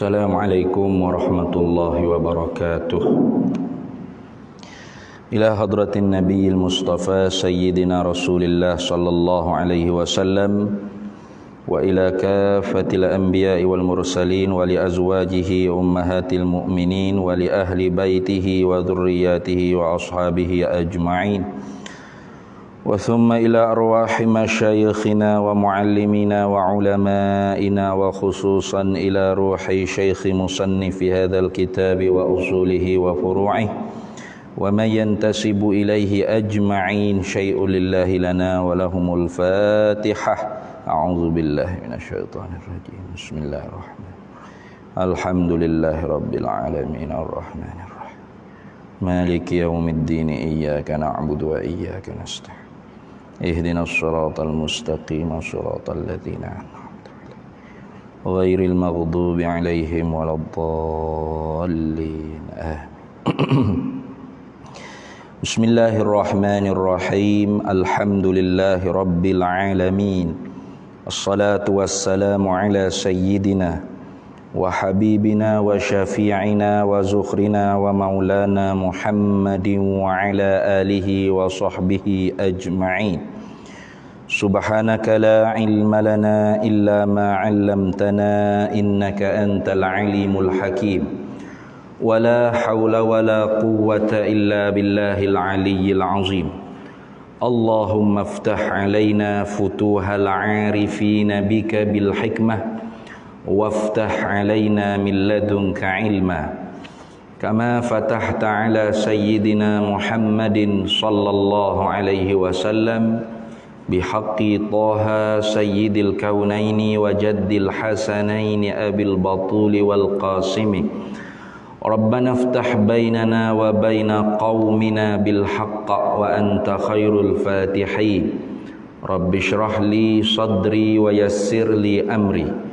Assalamualaikum warahmatullahi wabarakatuh. Ila hadratin nabiyil mustafa sayyidina rasulillah sallallahu alaihi wasallam wa ila kafatil anbiya'i wal mursalin wa li azwajihi ummahatil mu'minin wa li ahli baitihi wa dhurriyyatihi wa ashabihi ajma'in. وثم إلى أرواح مشايخنا ومعلمينا وعلمائنا وخصوصا إلى روح شيخ مصنف هذا الكتاب وأصوله وفروعه ومن ينتسب إليه أجمعين شيء لله لنا ولهم الفاتحة. أعوذ بالله من الشيطان الرجيم. بسم الله الرحمن الرحيم. الحمد لله رب العالمين الرحمن الرحيم مالك يوم الدين إياك نعبد وإياك نستعين اهدنا الصراط المستقيم صراط الذين أنعمت عليهم غير المغضوب عليهم ولا الضالين بسم الله الرحمن الرحيم الحمد لله رب العالمين الصلاة والسلام على سيدنا وحبيبنا وشفيعنا وزخرنا ومولانا محمد وعلى آله وصحبه أجمعين. سبحانك لا علم لنا إلا ما علمتنا إنك أنت العليم الحكيم ولا حول ولا قوة إلا بالله العلي العظيم. اللهم افتح علينا فتوح العارفين بك بالحكمة وافتح علينا من لدنك علما كما فتحت على سيدنا محمد صلى الله عليه وسلم بحق طه سيد الكونين وجد الحسنين أبي البطول والقاسم. ربنا افتح بيننا وبين قومنا بالحق وأنت خير الفاتحين. رب اشرح لي صدري ويسر لي أمري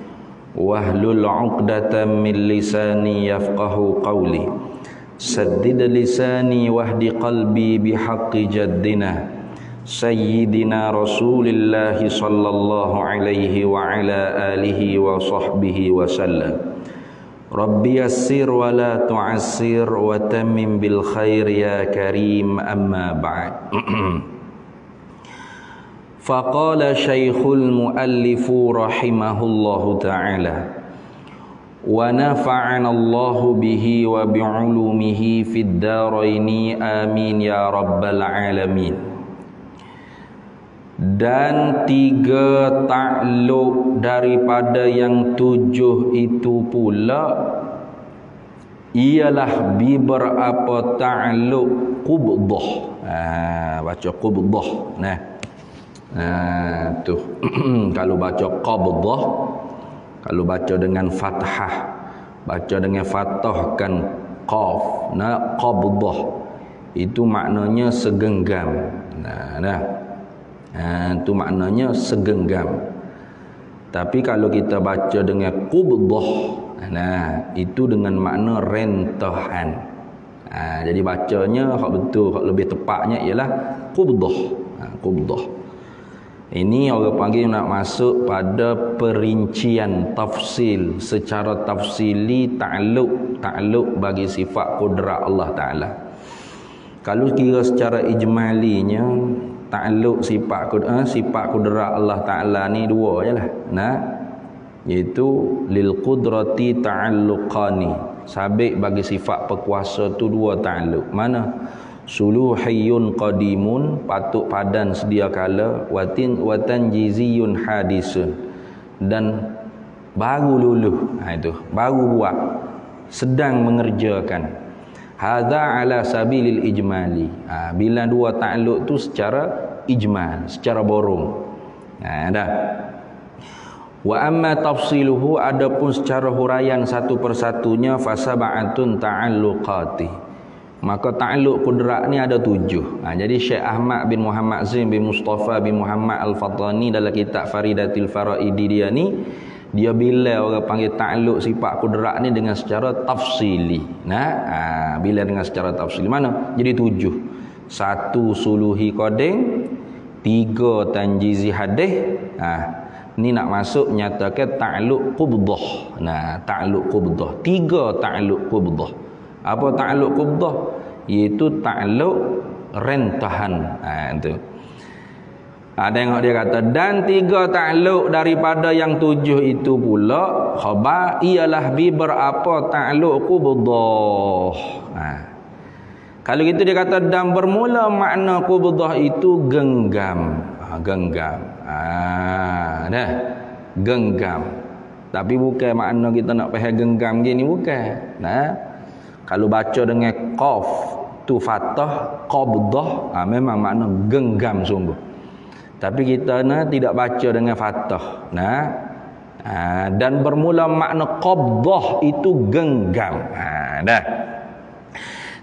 wahlul 'uqdatam min lisani yafqahu qawli saddid lisani wahdi qalbi bihaqqi jaddina sayyidina rasulillahi sallallahu alaihi wa ala alihi wa sahbihi wa sallam. Rabbi yassir wa la tu'assir wa tammim bil khair ya karim amma ba'd. Faqala Syekhul Muallif rahimahullahu ta'ala wa nafa'ana Allahu bihi wa bi'ulumihi fid daraini amin ya rabbal alamin. Dan 3 takluk daripada yang 7 itu pula ialah beberapa takluk qubdah. Baca qubdah. Tuh kalau baca qabdah, kalau baca dengan fathah, baca dengan fathah kan qaf, qabdah itu maknanya segenggam. Itu maknanya segenggam. Tapi kalau kita baca dengan qubdah, itu dengan makna rentahan. Jadi bacanya hak betul, hak lebih tepatnya ialah qubdah. Qubdah. Ini orang panggil nak masuk pada perincian tafsil secara tafsili takluk bagi sifat kudrat Allah Ta'ala. Kalau kira secara ijmalinya takluk sifat kudrat Allah Ta'ala ni 2 je lah. Iaitu lil qudrati ta'alluqani. Sabit bagi sifat berkuasa tu 2 takluk. Mana? Suluhiyun qadimun, patuk padan sedia kala, watan jiziyun hadisun, dan baru luluh. Itu baru buat, sedang mengerjakan. Hadza ala sabilil ijmali. Bila 2 takluk tu secara ijmal, secara borong. Dah. Wa amma tafsiluhu, adapun secara huraian satu persatunya, fasab'atun ta'alluqati. Maka ta'alluq kudrat ni ada 7. Jadi Syekh Ahmad bin Muhammad Zain bin Mustafa bin Muhammad Al-Fatani dalam kitab Faridatil Faraidi dia ni, dia bila orang panggil ta'alluq sifat kudrat ni dengan secara tafsili. Bila dengan secara tafsili mana? Jadi 7. 1 suluhi qadim, 3 tanjizi hadis, Ni nak masuk nyatakan ta'alluq qubdah. Nah, ta'alluq qubdah. 3 ta'alluq qubdah. Apa ta'alluq qubdah? Iaitu ta'alluq rentahan. Itu. Tengok dia kata, dan 3 ta'alluq daripada yang 7 itu pula khabar ialah bi berapa ta'alluq qubdah. Kalau gitu dia kata, dan bermula makna qubdah itu genggam. Genggam. Dah. Genggam. Tapi bukan makna kita nak faham genggam gini, bukan. Nah. Kalau baca dengan qaf tu fathah, qabdah, memang makna genggam sungguh. Tapi kita tidak baca dengan fathah. Nah. Dan bermula makna qabdah itu genggam. Dah.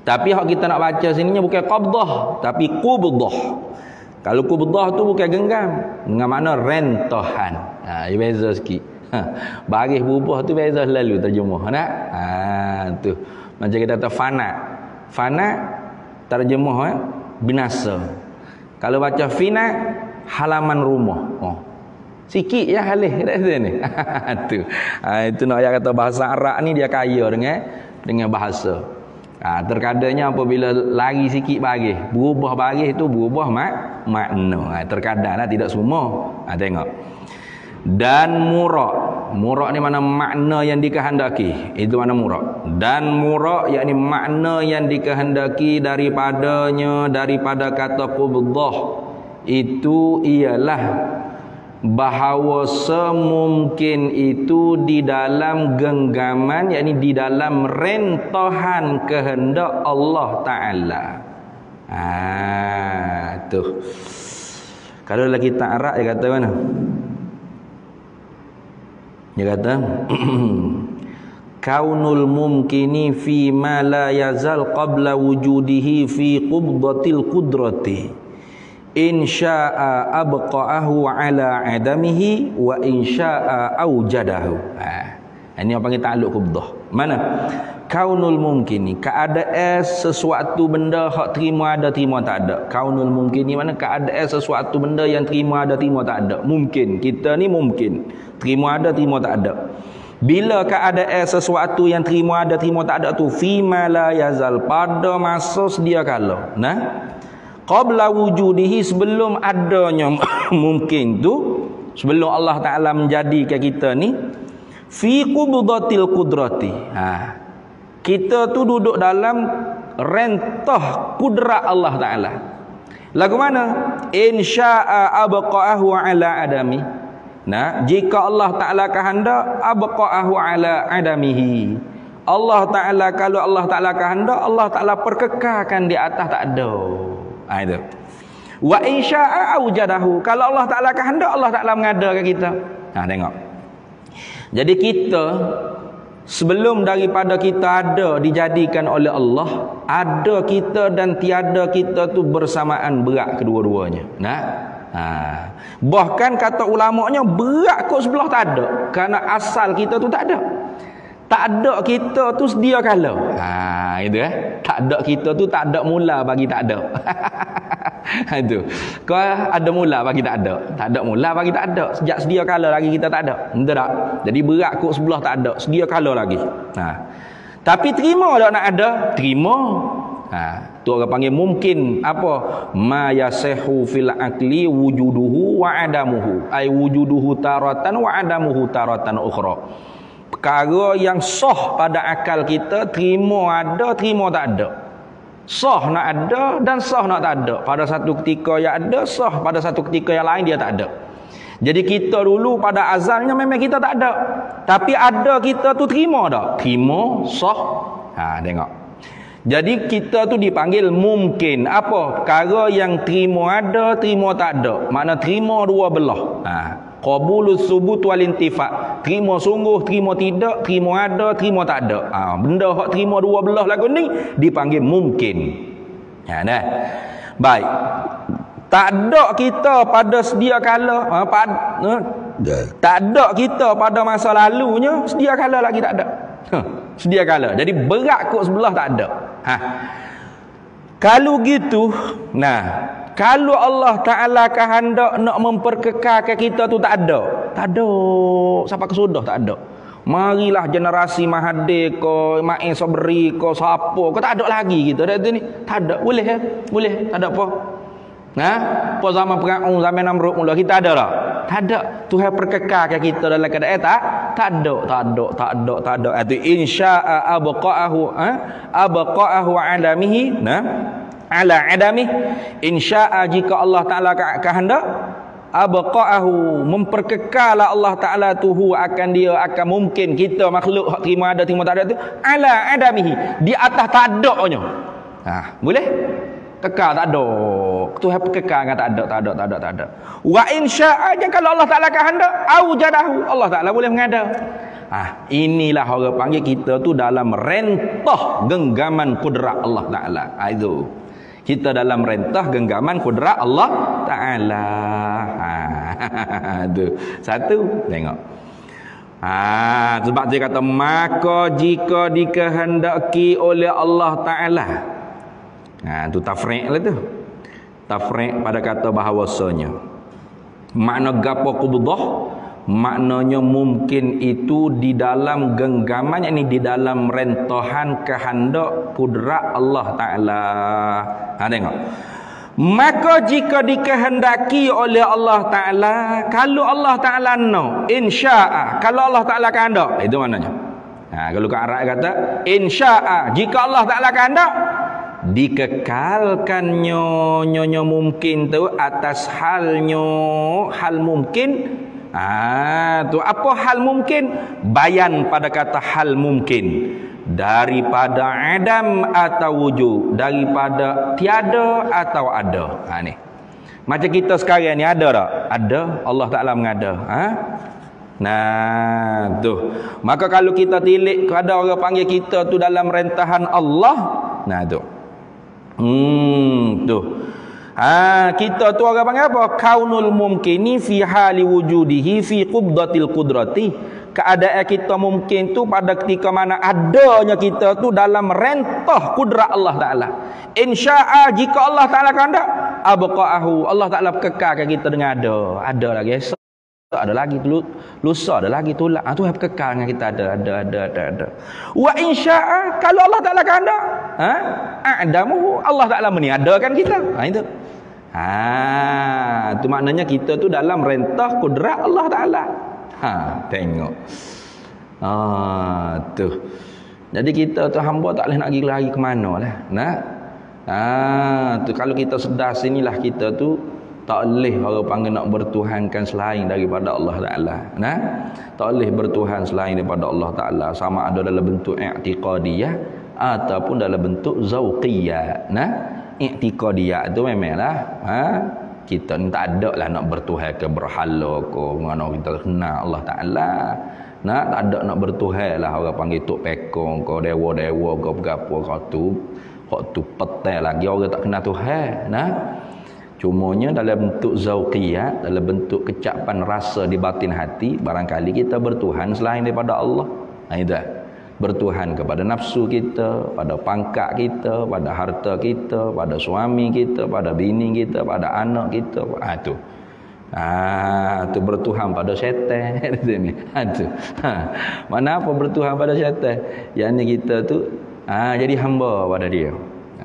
Tapi hak kita nak baca sininya bukan qabdah, tapi qubdah. Kalau qubdah tu bukan genggam, dengan makna rentahan. Ia beza sikit. Baris berubah tu beza lalu terjemah. Nak? Tu. Macam kita kata fana. Fana terjemah binasa. Kalau baca fina, halaman rumah. Sikit ya halih kat sini. Tu. Itu nak yang kata bahasa Arab ni dia kaya dengan bahasa. Terkadangnya apabila lari sikit baris, berubah baris itu berubah makna. Terkadang tidak semua. Tengok. Dan murak ni mana makna yang dikehendaki. Itu mana murak. Dan murak yakni makna yang dikehendaki daripada kata qubdah itu ialah bahawa semungkin itu di dalam genggaman, yakni di dalam rentahan kehendak Allah Ta'ala. Tuh. Kalau lagi ta'arab dia kata mana? Dia kata kaunul mumkini fi ma la yazal qabla wujudihi fi qubdatil qudrati in syaa abqa'ahu ala adamihi wa in syaa aujadahu. Ini apa panggil ta'alluq qubdah. Mana? Kaunul mumkini, keadaan sesuatu benda hak terima ada terima tak ada. Kaunul mumkini mana? Keadaan sesuatu benda yang terima ada terima tak ada. Mungkin. Kita ni mungkin. Terima ada terima tak ada. Bila keadaan sesuatu yang terima ada terima tak ada tu fi ma la yazal, pada masa sedia kala. Nah, qabla wujudihi, sebelum adanya mungkin tu, sebelum Allah Ta'ala menjadikan kita ni fi qubdatil qudrati. Kita tu duduk dalam rentah kudrat Allah Ta'ala. Lagu mana? In syaa abqa'ahu ala adami. Nah, jika Allah Ta'ala kehendak, abqa'ahu ala adamihi. Allah Ta'ala, kalau Allah Ta'ala kehendak, Allah Ta'ala perkekalkan di atas tak ada. Itu. Wa in syaa aujadahu. Kalau Allah Ta'ala kehendak, Allah Ta'ala mengadakan kita. Tengok. Jadi kita sebelum daripada kita ada dijadikan oleh Allah, ada kita dan tiada kita tu bersamaan berat kedua-duanya. Bahkan kata ulamanya berat kot sebelah tak ada, kerana asal kita tu tak ada. Tak ada kita tu sedia kala. Itu tak ada kita tu tak ada mula bagi tak ada. Itu. Kau ada mula bagi tak ada. Tak ada mula bagi tak ada. Sejak sedia kala lagi kita tak ada. Betul tak? Jadi berat kot sebelah tak ada, sedia kala lagi. Tapi terima tak nak ada? Terima. Tu orang panggil mungkin apa? Ma yasehu fil aqli wujuduhu wa adamuhu. Ai wujuduhu taratan wa adamuhu taratan ukhra. Perkara yang sah pada akal kita, terima ada, terima tak ada. Sah nak ada dan sah nak tak ada. Pada satu ketika yang ada, sah. Pada satu ketika yang lain dia tak ada. Jadi kita dulu pada azalnya memang kita tak ada. Tapi ada kita tu terima tak? Terima, sah. Tengok. Jadi kita tu dipanggil mungkin. Apa? Perkara yang terima ada, terima tak ada. Makna terima dua belah. Qabulus subut wal intifa. Terima sungguh, terima tidak, terima ada, terima tak ada. Benda hak terima dua belah lagu ni dipanggil mungkin. Dah. Baik. Tak ada kita pada sedia kala, tak ada kita pada masa lalunya, sedia kala lagi tak ada. Sedia kala. Jadi berat kot sebelah tak ada. Kalau gitu, kalau Allah Ta'ala kehendak nak memperkekalkan kita tu tak ada, Tak ada. Sampai ke sudah tak ada. Marilah generasi Mahathir ko, Ma'in Sabri ko, siapa ko tak ada lagi gitu. Ada ni. Tak ada. Boleh ya? Boleh. Tak ada apa. Nah, apa zaman Firaun, zaman Namrud mula kita ada tak? Tak ada. Tuhan perkekalkan kita dalam keadaan tak ada. Itu insya'a abqa'ahu alamihi, nah, ala adamih. Insya'a jika Allah Taala kehendak, abqa'ahu memperkekal Allah Taala tuhu akan dia akan mungkin kita makhluk hak terima ada terima tak ada tu ala adamihi, di atas tak adanya. Boleh? Kekal tak ada. Tuhan kekal kan tak ada. Wa insya'a kalau Allah Taala kehendak aujadahu, Allah Taala boleh mengada. Inilah orang panggil kita tu dalam rentah genggaman kudrat Allah Taala. Itu. Kita dalam rentah genggaman kudrat Allah Taala. Tu. Satu tengok. Sebab dia kata maka jika dikehendaki oleh Allah Taala. Tu tafriq lah tu. Tafriq pada kata bahawasanya makna gapo qubdah, maknanya mungkin itu di dalam genggaman, yakni di dalam rentahan kehendak kudrat Allah Taala. Tengok. Maka jika dikehendaki oleh Allah Taala, kalau Allah Taala no, insya'a, kalau Allah Taala kehendak, itu maknanya. Kalau kat Arab kata insya'a, jika Allah Taala kehendak, dikekalkannya nyonya mungkin tu atas halnya hal mungkin. Tu apa hal mungkin? Bayan pada kata hal mungkin, daripada adam atau wujud, daripada tiada atau ada. Ni macam kita sekarang ni ada tak? Ada, Allah Taala mengada. Nah tu. Maka kalau kita tilik, ada orang panggil kita tu dalam rentahan Allah. Nah tu. Tu. Kita tu orang panggil apa? Kaunul mumkini fi hali wujudihi fi qubdatil qudrati. Keadaan kita mungkin tu pada ketika mana adanya kita tu dalam rentah kudrat Allah Taala. Insya'a jika Allah Taala kehendak abqa'ahu, Allah Taala kekalkan kita dengan ada. Ada lagi esok, ada lagi lusa, ada lagi tulak. Tu kekal dengan kita ada. Wa insya'a kalau Allah Taala kehendak a'damuhu, Allah Taala meniadakan kita. Itu. Tu maknanya kita tu dalam rentah kudrat Allah Taala. Tengok. Tu. Jadi kita tu hamba tak boleh nak pergi lari ke mana lah. Tu kalau kita sedar sinilah kita tu tak boleh orang panggil nak bertuhankan selain daripada Allah Taala. Tak boleh bertuhan selain daripada Allah Taala, sama ada dalam bentuk i'tiqadiyah ataupun dalam bentuk zauqiyah. I'tiqadiyah tu memanglah kita tak ada lah nak bertuhan ke berhala ke mana kita kenal Allah Taala. Tak ada nak bertuhan lah orang panggil tok pekong ke dewa-dewa ke berapa kau tu petai lagi orang tak kenal Tuhan. Cumanya dalam bentuk zauqiyah, dalam bentuk kecapan rasa di batin hati, barangkali kita bertuhan selain daripada Allah. Itu bertuhan kepada nafsu kita, pada pangkat kita, pada harta kita, pada suami kita, pada bini kita, pada anak kita. Tu bertuhan pada syaitan. Mana apa bertuhan pada syaitan? Yang ni kita tu jadi hamba pada dia.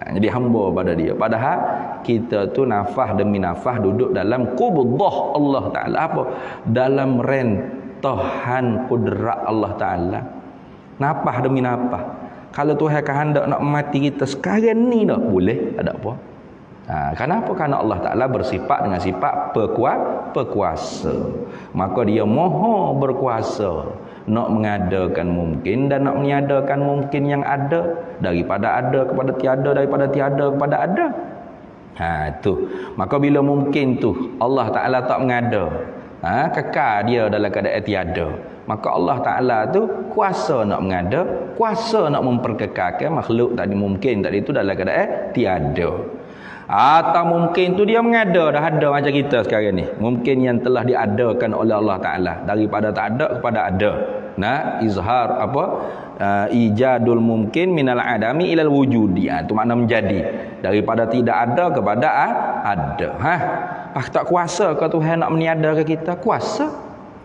Jadi hamba pada dia. Padahal kita tu nafah demi nafah duduk dalam qubdah Allah Taala. Apa? Dalam rentahan kudrat Allah Taala. Nafah demi nafah. Kalau Tuhan kehendak nak mati kita sekarang ni tak boleh, tak ada apa. Kenapa? Kerana Allah Ta'ala bersifat dengan sifat berkuasa. Maka dia maha berkuasa nak mengadakan mungkin dan nak meniadakan mungkin yang ada, daripada ada kepada tiada, daripada tiada kepada ada. Tu. Maka bila mungkin tu Allah Ta'ala tak mengada, kekal dia dalam keadaan tiada, maka Allah Ta'ala tu kuasa nak mengada, kuasa nak memperkekalkan makhluk tadi mungkin tadi itu dalam keadaan tiada. Atau mungkin tu dia mengada, dah ada macam kita sekarang ni. Mungkin yang telah diadakan oleh Allah Ta'ala, daripada tak ada kepada ada. Izhar apa? Ijadul mungkin minal adami ilal wujudi. Itu makna menjadi. Daripada tidak ada kepada ada. Tak kuasa ke Tuhan nak meniadakan kita? Kuasa.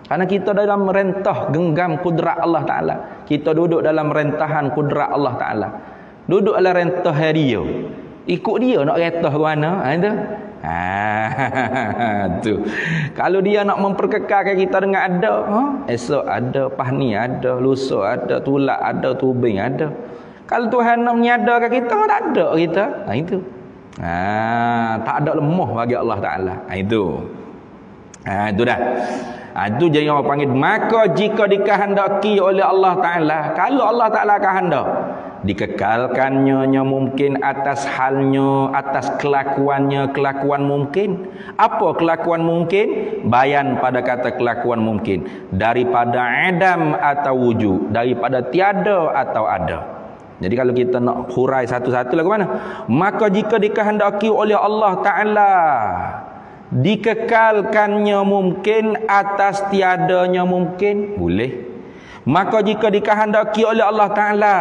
Karena kita dalam rentah genggam kudrat Allah Ta'ala. Kita duduk dalam rentahan kudrat Allah Ta'ala. Duduk dalam rentah dia. Ikut dia nak rentah ke mana. Itu. Tu. Kalau dia nak memperkekalkan kita dengan ada, esok ada, pahni ada, lusa ada, tulak ada, tubing ada. Kalau Tuhan nak menyadarkan kita, tak ada kita. Itu. Tak ada lemah bagi Allah Ta'ala. Itu. Itu dah. Itu jadi orang panggil, maka jika dikehendaki oleh Allah Ta'ala, kalau Allah Ta'ala kehendak, dikekalkannya mungkin atas halnya, atas kelakuan mungkin. Apa kelakuan mungkin? Bayan pada kata kelakuan mungkin, daripada adam atau wujud, daripada tiada atau ada. Jadi kalau kita nak hurai satu-satu lah ke mana? Maka jika dikehendaki oleh Allah Ta'ala, dikekalkannya mungkin atas tiadanya mungkin, boleh. Maka jika dikehendaki oleh Allah Ta'ala,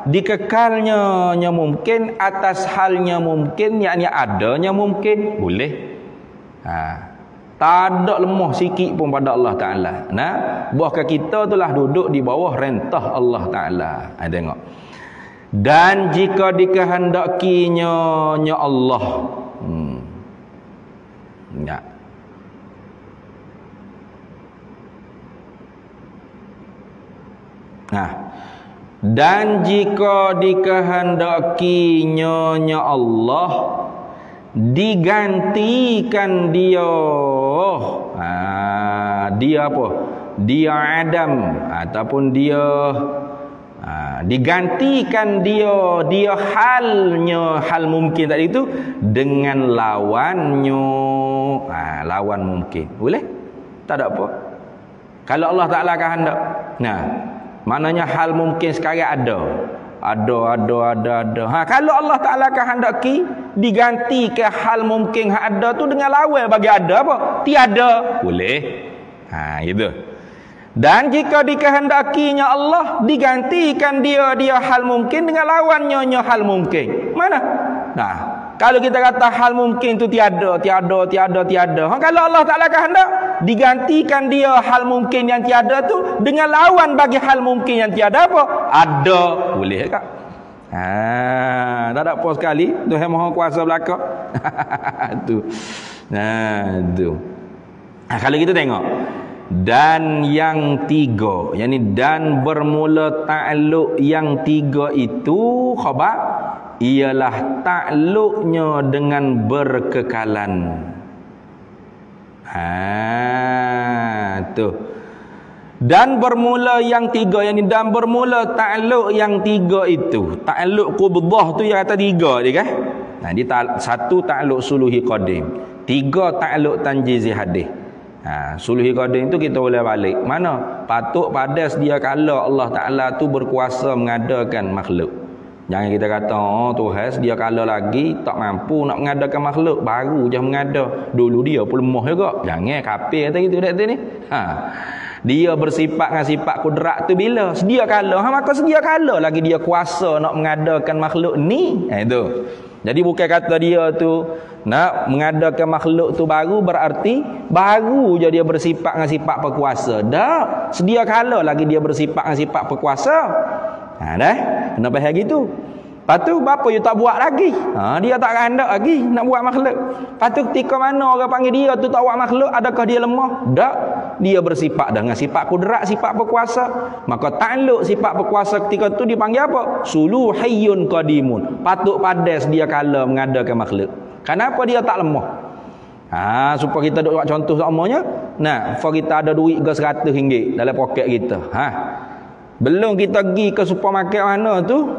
dikekalnya mungkin atas halnya mungkin, yakni adanya mungkin, boleh. Tak ada lemah sikit pun pada Allah Ta'ala. Bahkan kita itulah duduk di bawah rentah Allah Ta'ala. Tengok. Dan jika dikehendakinya Allah, ya. Dan jika dikehendakinya Allah, digantikan dia, dia apa? Dia Adam ataupun dia digantikan dia halnya, hal mungkin tadi itu dengan lawannya, lawan mungkin. Boleh? Tak ada apa. Kalau Allah Ta'ala kehendak. Maknanya hal mungkin sekarang ada. Kalau Allah Ta'ala kehendaki, diganti ke hal mungkin ada tu dengan lawan bagi ada apa? Tiada. Boleh. Gitu. Dan jika dikehendakinya Allah, digantikan dia hal mungkin dengan lawannya hal mungkin. Mana? Kalau kita kata hal mungkin itu tiada. Kalau Allah Ta'ala kehendak, digantikan dia hal mungkin yang tiada tu dengan lawan bagi hal mungkin yang tiada apa? Ada. Boleh tak? Tak ada apa sekali. Tuhan Maha Kuasa belakang. Tu. Tu. Kalau kita tengok, dan yang tiga, yakni dan bermula ta'alluq yang tiga itu khabar, ialah ta'alluqnya dengan berkekalan. Tu. Dan bermula yang tiga, yakni dan bermula ta'alluq yang tiga itu. Ta'alluq qubdah tu yang kata tiga dia kan. Dia satu ta'alluq suluhi qadim, tiga ta'alluq tanjizi hadis. Suluhi qadim tu kita boleh balik. Mana? Patut pada sedia kala Allah Ta'ala tu berkuasa mengadakan makhluk. Jangan kita kata, Tuhan sedia kala lagi tak mampu nak mengadakan makhluk, baru je mengada. Dulu dia pun lemah juga. Jangan kafir kata gitu dak ni. Dia bersifat dengan sifat kudrat tu bila? Sedia kala. Maka sedia kala lagi dia kuasa nak mengadakan makhluk ni. Itu. Jadi bukan kata dia tu nak mengadakan makhluk tu baru berarti baru je dia bersifat dengan sifat berkuasa. Dah, sedia kala lagi dia bersifat dengan sifat berkuasa. Dah, kenapa hal gitu? Lepas tu bapa you tak buat lagi. Dia tak hendak lagi nak buat makhluk. Lepas tu ketika mana orang panggil dia tu tak buat makhluk, adakah dia lemah? Tak. Dia bersifat dengan sifat kudrat, sifat berkuasa. Maka ta'alluq sifat berkuasa ketika tu dipanggil apa? Suluhiyyun qadimun. Patut padas dia kala mengadakan makhluk. Kenapa dia tak lemah? Supaya kita duk buat contoh semuanya. For kita ada duit ke RM100 dalam poket kita. Belum kita pergi ke supermarket mana tu,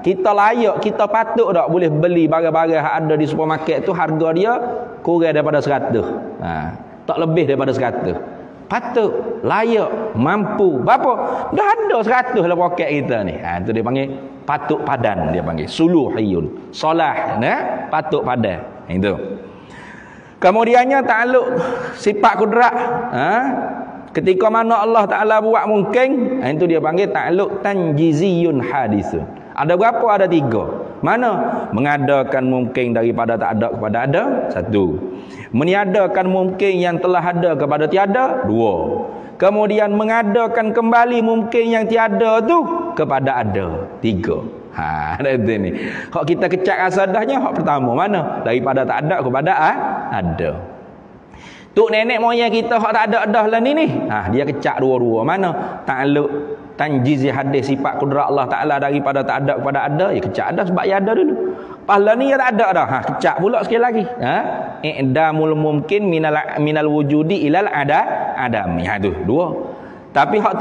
kita layak, kita patut tak boleh beli barang-barang yang ada di supermarket tu harga dia kurang daripada 100. Tak lebih daripada 100. Patut, layak, mampu. Berapa? Dah ada 100 dalam poket kita ni. Tu dia panggil patut padan, dia panggil suluhiyun. Solah, patut padan. Itu. Kemudiannya ta'alluq sifat kudrat. Ketika mana Allah Ta'ala buat mungkin, itu dia panggil ta'alluq tanjiziyun hadisun. Ada berapa? Ada 3. Mana? Mengadakan mungkin daripada tak ada kepada ada, 1. Meniadakan mungkin yang telah ada kepada tiada, 2. Kemudian mengadakan kembali mungkin yang tiada tu kepada ada, 3. Ada tu ni. Hak kita kecak rasa dahnya hak pertama mana? Daripada tak ada kepada ada. Tok nenek moyang kita hak tak ada dah lah ni. Dia kecak dua-dua. Mana? Ta'alluq tanjiz hadis sifat kudrat Allah Taala daripada tak ada kepada ada, ya kecak ada sebab ya ada dulu. Pahala ni ya tak ada dah. Kecak pula sekali lagi. I'damul mumkin minal wujudi ilal adami. Tu 2. Tapi hak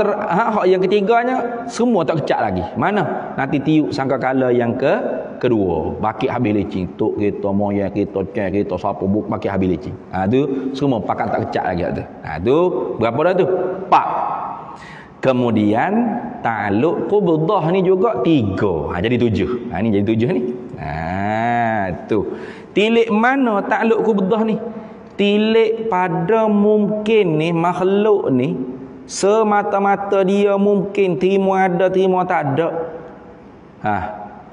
yang ketiganya semua tak kecak lagi. Mana? Nanti tiup sangkakala yang kedua. Bakit habis licin. Tok kita, moyang kita, cek kita, siapa buk bakit habis licin. Tu semua pakat tak kecak lagi tu. Tu berapa dah tu? 4. Kemudian ta'alluq qubdah ni juga 3. Jadi 7. Ni jadi 7 ni. Tu. Tilik mana ta'alluq qubdah ni? Tilik pada mungkin ni makhluk ni semata-mata dia mungkin terima ada terima tak ada.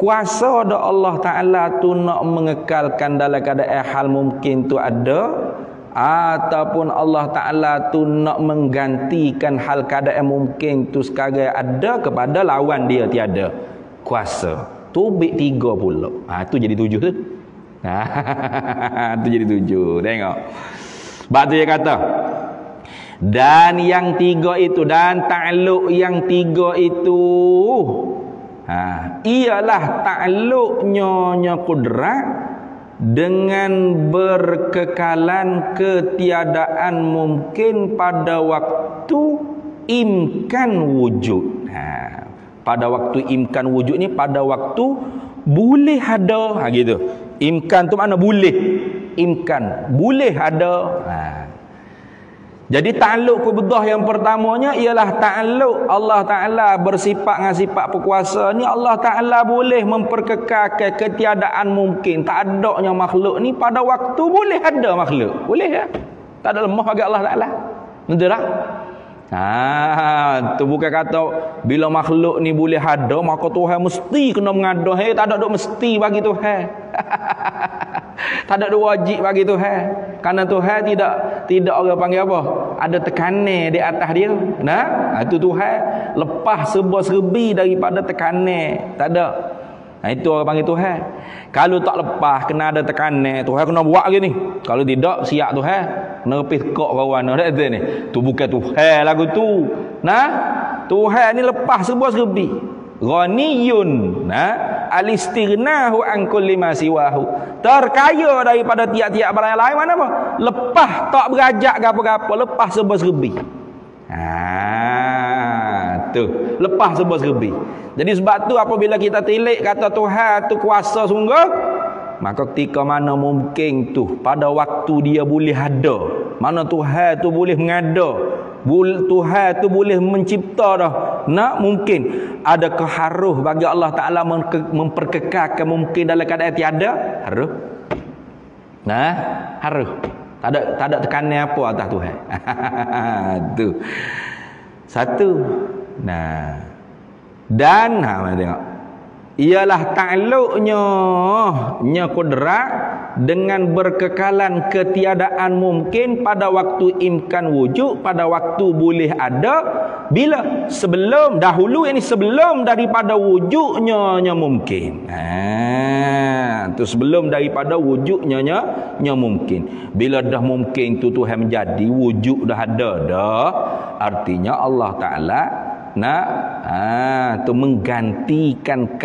Kuasa dah Allah Taala tu nak mengekalkan dalam keadaan hal mungkin tu ada, ataupun Allah Taala tu nak menggantikan hal keadaan mungkin tu sekarang ada kepada lawan dia tiada. Kuasa tu bik 3 pula. Tu jadi 7 tu. Tu jadi 7. Tengok. Sebab tu dia kata dan yang 3 itu, dan ta'alluq yang 3 itu ialah ta'alluqnya kudrat dengan berkekalan ketiadaan mungkin pada waktu imkan wujud. Pada waktu imkan wujud ni pada waktu boleh ada. Gitu. Imkan tu mana boleh. Imkan boleh ada. Jadi ta'alluq qubdah yang pertamanya ialah ta'alluq Allah Ta'ala bersifat dengan sifat berkuasa ni. Allah Ta'ala boleh memperkekalkan ketiadaan mungkin tak adanya makhluk ni pada waktu boleh ada makhluk. Boleh ya? Tak ada lemah bagi Allah Ta'ala. Betul tak? Tu bukan kata bila makhluk ni boleh ada maka Tuhan mesti kena mengada. Tak ada duk mesti bagi Tuhan. Tak ada duk wajib bagi Tuhan. Karena Tuhan tidak orang panggil apa? Ada tekanan di atas dia. Itu Tuhan lepas serba-serbi daripada tekanan. Tak ada. Itu orang panggil Tuhan. Kalau tak lepas kena ada tekanan, Tuhan kena buat lagi ni. Kalau tidak siap Tuhan kena repis kok kawan ada ni. Tu bukan Tuhan lagu tu. Tuhan ni lepas serba-serbi. Ghaniyun al-istighna'u an kulli ma siwahu. Terkaya daripada tiap-tiap barang yang lain. Mana apa? Lepas tak berajak gapo-gapo, lepas serba-serbi. Tu lepas serba-serbi. Jadi sebab tu apabila kita tilik kata Tuhan tu kuasa sungguh, maka ketika mana mungkin tu pada waktu dia boleh ada, mana Tuhan tu boleh mengada, Tuhan tu boleh mencipta dah. Mungkin ada keharuh bagi Allah Ta'ala memperkekalkan mungkin dalam keadaan tiada. Haruh. Haruh. Tak ada tekanan apa atas Tuhan. Tu. Satu. Dan mana tengok. Ialah ta'alluqnya kudrat dengan berkekalan ketiadaan mungkin pada waktu imkan wujud, pada waktu boleh ada, bila sebelum dahulu ini sebelum daripada wujudnya mungkin. Tu sebelum daripada wujudnya mungkin. Bila dah mungkin tu Tuhan menjadi wujud dah ada dah, artinya Allah Taala tu menggantikan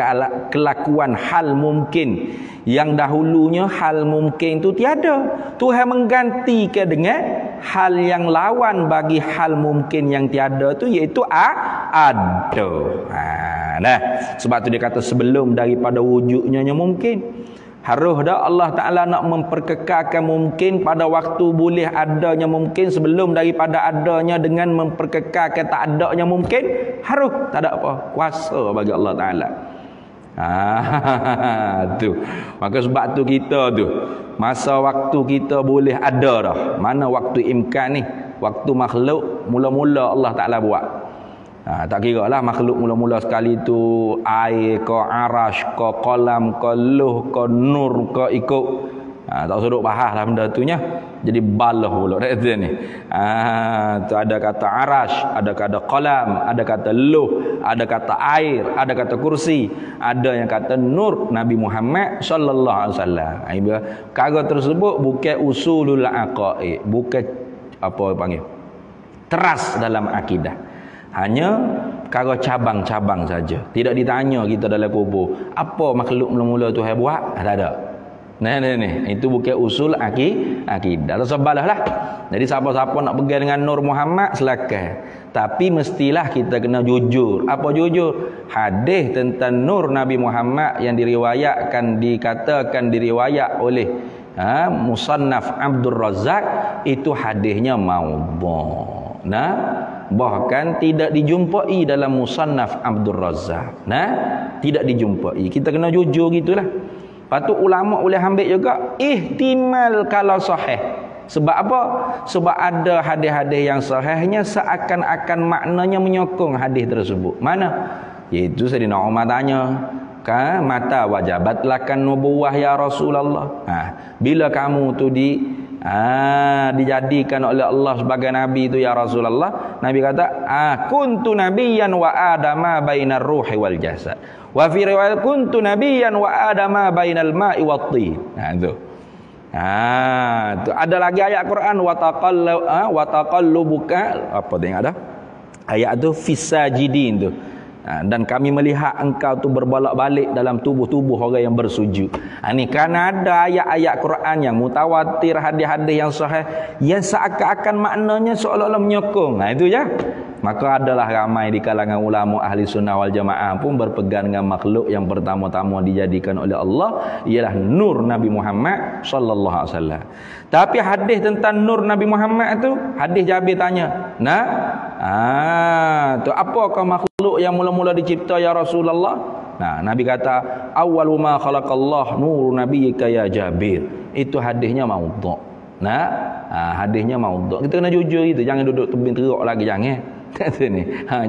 kelakuan hal mungkin yang dahulunya hal mungkin tu tiada. Tuhan menggantikan dengan hal yang lawan bagi hal mungkin yang tiada tu, iaitu ada. Sebab tu dia kata sebelum daripada wujudnya mungkin. Harus dah Allah Ta'ala nak memperkekalkan mungkin pada waktu boleh adanya mungkin sebelum daripada adanya dengan memperkekalkan tak adanya mungkin. Harus. Tak ada apa. Kuasa bagi Allah Ta'ala. Tu. Maka sebab tu kita tu masa waktu kita boleh ada dah. Mana waktu imkan ni? Waktu makhluk mula-mula Allah Ta'ala buat. Tak kira lah makhluk mula-mula sekali tu air ke, arash ke, kolam ke, luh ke, nur ke ikut. Tak usah duk bahas lah benda tu nya. Jadi balah pula kata ni. Tu ada kata arash, ada kata kolam, ada kata luh, ada kata air, ada kata kursi, ada yang kata nur Nabi Muhammad sallallahu alaihi wasallam. Perkara tersebut bukan usulul aqaid, bukan apa panggil teras dalam akidah. Hanya perkara cabang-cabang saja. Tidak ditanya kita dalam kubur, apa makhluk mula-mula Tuhan buat? Tak ada. Ni. Itu bukan usul akidah. Sebalah lah. Jadi siapa-siapa nak pegang dengan Nur Muhammad silakan. Tapi mestilah kita kena jujur. Apa jujur? Hadis tentang Nur Nabi Muhammad yang dikatakan diriwayat oleh Musannaf Abdul Razak, itu hadisnya maudhu'. Bahkan tidak dijumpai dalam Musannaf Abdul Razak. Tidak dijumpai. Kita kena jujur gitulah. Patut ulama boleh ambil juga ihtimal kalau sahih. Sebab apa? Sebab ada hadis-hadis yang sahihnya seakan-akan maknanya menyokong hadis tersebut. Mana? Iaitu Sayyidina Umar tanya, mata wajabat lakan nubuwah ya Rasulullah. Bila kamu tu dijadikan oleh Allah sebagai nabi itu ya Rasulullah, Nabi kata kuntu nabiyyan wa adama bainar ruhi wal jasad, wa fi riwayat kuntu nabiyyan wa adama bainal ma'i wat tin. Tu ada lagi ayat Quran wa taqallubuka, apa tu yang ada ayat tu fisajidin tu. Dan kami melihat engkau tu berbolak-balik dalam tubuh-tubuh orang yang bersujud. Ni kerana ada ayat-ayat Quran yang mutawatir, hadis-hadis yang sahih yang seakan-akan maknanya seolah-olah menyokong. Itu je. Maka adalah ramai di kalangan ulama ahli sunnah wal jamaah pun berpegang dengan makhluk yang pertama-tama dijadikan oleh Allah ialah nur Nabi Muhammad sallallahu alaihi wasallam. Tapi hadis tentang nur Nabi Muhammad itu, hadis Jabir tanya, tu apakah makhluk yang mula-mula dicipta ya Rasulullah? Nabi kata awwalu ma khalaqallah nur nabiyyika ya Jabir. Itu hadisnya maudhu'. Hadisnya maudhu'. Kita kena jujur itu, jangan duduk tebing teruk lagi, jangan.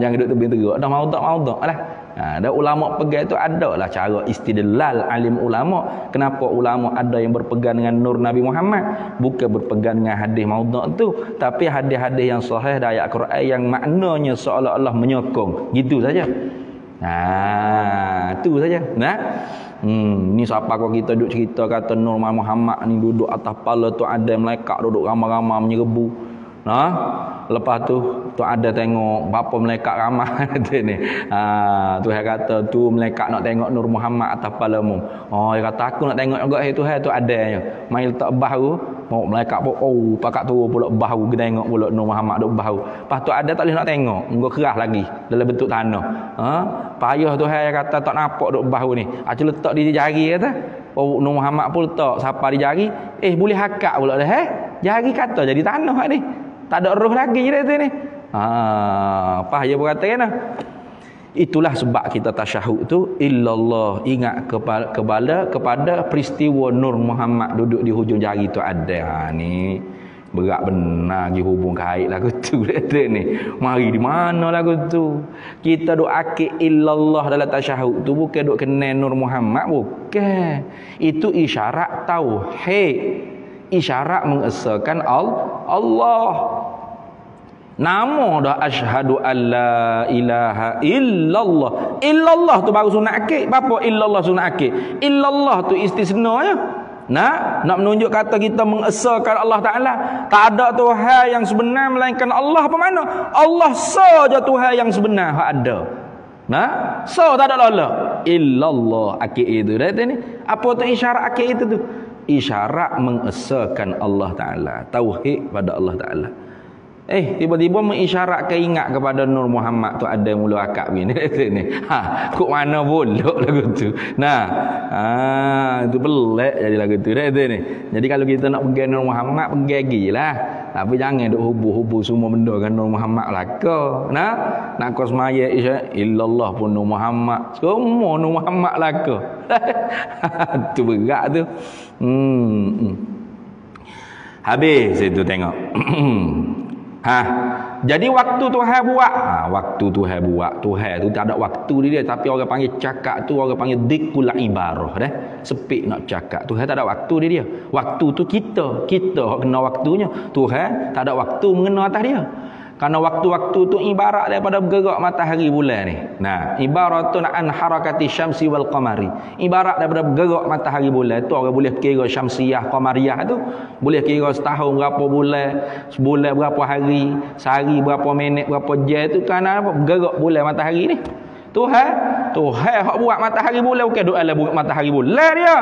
Jangan duduk tebing teruk. Dah maudhu' lah. Ada ulama pegang itu, ada lah cara istidlal alim ulama. Kenapa ulama ada yang berpegang dengan nur Nabi Muhammad, bukan berpegang dengan hadis maudhu' tu, tapi hadis-hadis yang sahih dari ayat Quran yang maknanya seolah-olah menyokong. Gitu saja. Tu saja. Ni siapa kau kita duduk cerita kata Nur Muhammad ni duduk atas kepala tu ada malaikat duduk ramai-ramai menyerbu. Lepas tu ada tengok berapa malaikat ramai ni. Tuhan kata tu malaikat nak tengok Nur Muhammad atas kepalamu. Dia kata aku nak tengok juga Tuhan tu adanya. Mai letak bahu, mau malaikat pun pakat turun pula bahu kita tengok pula Nur Muhammad duk bahu. Lepas tu ada tak boleh nak tengok, engko kerah lagi dalam bentuk tanah. Payah Tuhan kata tak nampak duk bahu ni. Acu letak di jari kata. Nur Muhammad pun letak siapa di jari, boleh hakak pula dah. Jari kata jadi tanah ni. Tak ada roh lagi je tu ni. Apa dia berkata kan? Itulah sebab kita tasyahud tu illallah, ingat kepada peristiwa Nur Muhammad duduk di hujung jari tu ada. Ni berat benar je hubung kait lagu tu ni. Mari di mana lagu tu? Kita duk akid illallah dalam tasyahud tu bukan duk kenal Nur Muhammad, bukan. Itu isyarat tauhid. Isyarat mengesahkan Allah. Nama dah asyhadu alla ilaha illallah. Illallah tu baru sunat akid. Apa illallah sunat akid? Illallah tu istisna ya. Nak menunjuk kata kita mengesahkan Allah Ta'ala. Tak ada Tuhan yang sebenar melainkan Allah. Apa mana? Allah saja Tuhan yang sebenar ada. So tak ada Allah. Illallah akid itu. Apa tu isyarat akid itu tu? Isyarat mengesahkan Allah Ta'ala, tauhid pada Allah Ta'ala. Tiba-tiba mengisyaratkan ingat kepada Nur Muhammad tu ada mula akak begini ni. Kok mana bolok lagu tu. Itu pelik jadi lagu tu ni. Jadi kalau kita nak pergi Nur Muhammad, pergi lagi lah. Tapi jangan duk hubu-hubu semua benda kan Nur Muhammad laka. Nak kau semaya illallah pun Nur Muhammad. Semua Nur Muhammad laka. Tu berat tu. Habis itu tengok. Jadi waktu Tuhan buat, waktu Tuhan buat, Tuhan tu tak ada waktu dia, tapi orang panggil cakap tu orang panggil dikul ibarah dah. Sepik nak cakap. Tuhan tak ada waktu dia. Waktu tu kita kena waktunya. Tuhan tak ada waktu mengena atas dia. Karena waktu-waktu tu ibarat daripada bergerak matahari bulan ni. Nah, ibaratun an harakati syamsi wal qamari. Ibarat daripada bergerak matahari bulan tu orang boleh kira syamsiyah qamariyah tu. Boleh kira setahun berapa bulan, sebulan berapa hari, sehari berapa minit, berapa jam tu kerana apa? Bergerak bulan matahari ni. Tuhan hak buat matahari bulan bukan doa lah buat matahari bulan dia.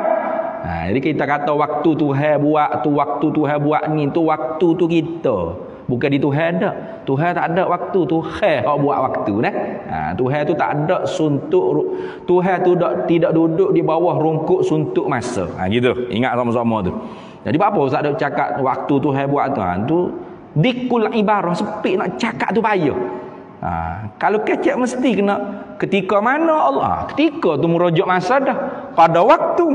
Jadi kita kata waktu Tuhan buat tu, waktu Tuhan buat ni tu, waktu tu kita. Bukan di Tuhan dah. Tuhan tak ada waktu. Tuhan hak buat waktu dah. Tuhan tu tak ada suntuk. Tuhan tu tidak duduk di bawah rungkuk suntuk masa. Gitu. Ingat sama-sama tu. Jadi apa Ustaz ada cakap waktu Tuhan buat tu? Tu dikul ibarah, sepik nak cakap tu payah. Kalau kecek mesti kena ketika mana Allah. Ketika tu merujuk masa dah. Pada waktu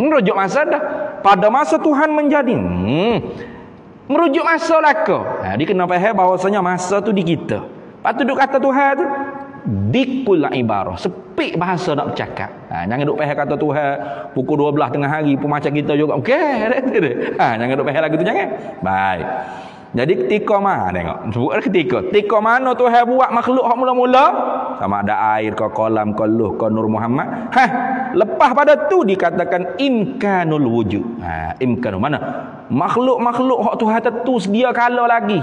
merujuk masa dah. Pada masa Tuhan menjadi merujuk masa laka. Dia kena faham bahawasanya masa tu di kita. Lepas tu duk kata Tuhan tu dikul ibarah, sepik bahasa nak bercakap. Jangan duk faham kata Tuhan pukul 12 tengah hari pun macam kita juga. Okey. Jangan duk faham lagu tu, jangan. Baik. Jadi ketika mana tengok. Sebut ketika mana Tuhan buat makhluk hak mula-mula, sama ada air ke kolam ke luh ke Nur Muhammad. Lepas pada tu dikatakan imkanul wujud. Imkanul mana? Makhluk-makhluk hak Tuhan tentu sedia kala lagi.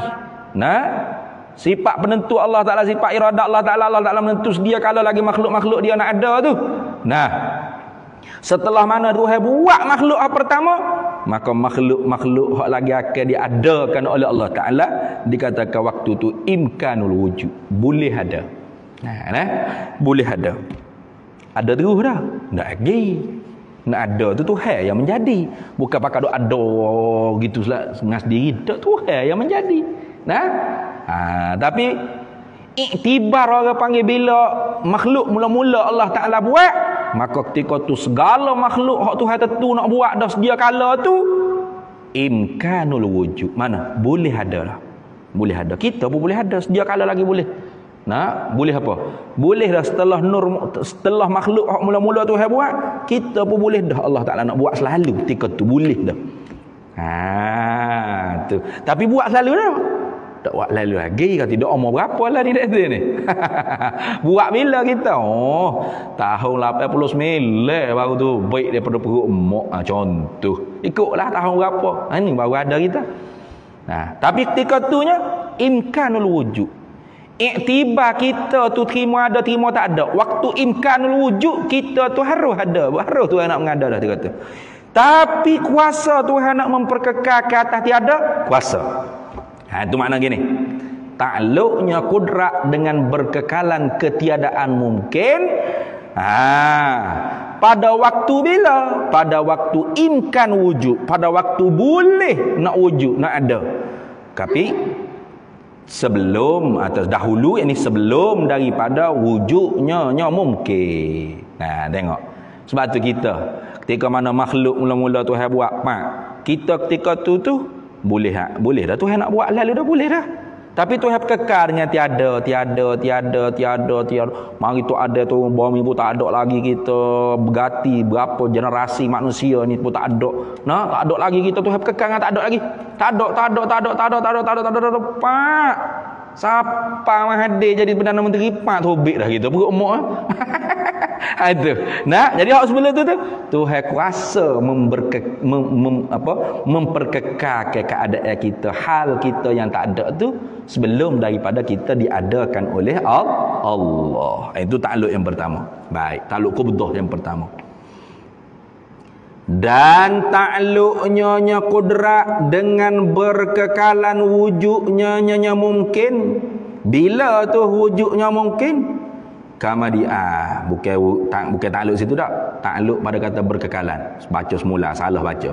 Sifat penentu Allah Taala, sifat iradat Allah Taala menentu sedia kala lagi makhluk-makhluk dia nak ada tu. Setelah mana Tuhan buat makhluk hak pertama, maka makhluk-makhluk hak lagi akan diadakan oleh Allah Taala, dikatakan waktu tu imkanul wujud, boleh ada. Boleh ada. Ada terus dah. Tak lagi. Nak ada tu Tuhan yang menjadi. Bukan pakai doa ada gitu sengas diri. Tak, Tuhan yang menjadi. Tapi iktibar orang panggil bila makhluk mula-mula Allah Ta'ala buat, maka ketika tu segala makhluk hak Tuhan tentu nak buat dah sedia kala tu imkanul wujud. Mana? Boleh ada lah. Boleh ada. Kita pun boleh ada. Sedia kala lagi boleh. Boleh apa? Boleh dah setelah makhluk hak mula-mula Tuhan buat, kita pun boleh dah Allah Ta'ala nak buat selalu ketika tu boleh dah. Tu. Tapi buat selalu dah. Tak buat lalu lagi kalau tidak umur berapa lah ni ni. Buat bila kita? Tahun 89 baru tu baik daripada perut emak contoh. Ikutlah tahun berapa. Ini baru ada kita. Tapi ketika tu nya imkanul wujud. Iktibar kita tu terima ada terima tak ada. Waktu imkanul wujud kita tu harus ada. Harus Tuhan nak mengada dah dia kata. Tapi kuasa Tuhan nak memperkekal ke atas tiada kuasa. Itu makna gini. Takluknya kudrat dengan berkekalan ketiadaan mungkin. Pada waktu bila? Pada waktu imkan wujud. Pada waktu boleh nak wujud, nak ada. Tapi sebelum atau dahulu, ini sebelum daripada wujudnya mungkin. Tengok. Sebab tu kita ketika mana makhluk mula-mula Tuhan buat, kita ketika tu boleh dah Tuhan nak buat lalu dah boleh dah. Tapi Tuhan kekarnya tiada. Mari tu ada tu bumi pun tak ada lagi, kita berganti berapa generasi manusia ni pun tak ada. Tak ada lagi kita Tuhan kekal tak ada lagi. Tak ada. Pak. Siapa Mahathir jadi Perdana Menteri pak tobik dah kita perut emak. Itu. Jadi hak sebelum tu Tuhan kuasa memperkekalkan keadaan kita, hal kita yang tak ada tu sebelum daripada kita diadakan oleh Allah. Itu takluk yang pertama. Baik, takluk qubdah yang pertama. Dan takluknya kudrat dengan berkekalan wujudnya mungkin. Bila tu wujudnya mungkin? Kama dia bukan takluk situ dah. Takluk pada kata berkekalan. Baca semula salah baca.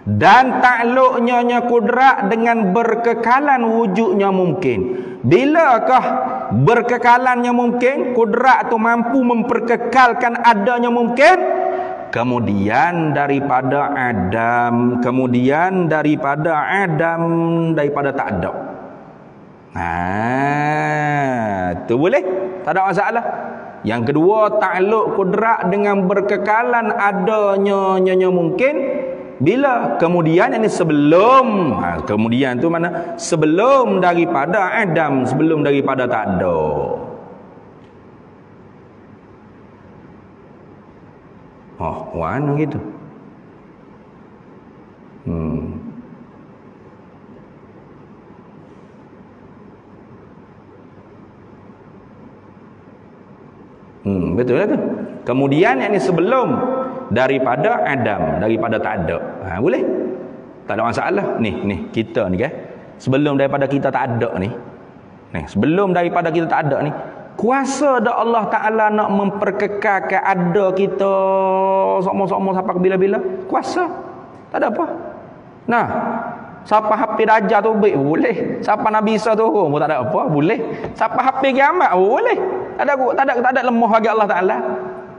Dan takluknya kudrat dengan berkekalan wujudnya mungkin. Bilakah berkekalannya mungkin? Kudrat tu mampu memperkekalkan adanya mungkin. Kemudian daripada Adam, daripada tak ada. Tu boleh, tak ada masalah. Yang kedua, takluk kudrat dengan berkekalan adanya mungkin bila kemudian ini sebelum kemudian tu mana? Sebelum daripada Adam, sebelum daripada tak ada. Mana gitu? Betul lah tu. Kemudian yang ini sebelum daripada Adam, daripada tak ada. Boleh? Tak ada masalah. Ni kita ni kan. Sebelum daripada kita tak ada ni. Sebelum daripada kita tak ada ni, kuasa dak Allah Taala nak memperkekalkan ada kita sama-sama sampai bila-bila. Kuasa. Tak ada apa. Nah, siapa hafid Dajjal tu boleh. Siapa Nabi Isa tu pun tak ada apa, boleh. Siapa hafid kiamat boleh. Tak ada lemah bagi Allah Taala.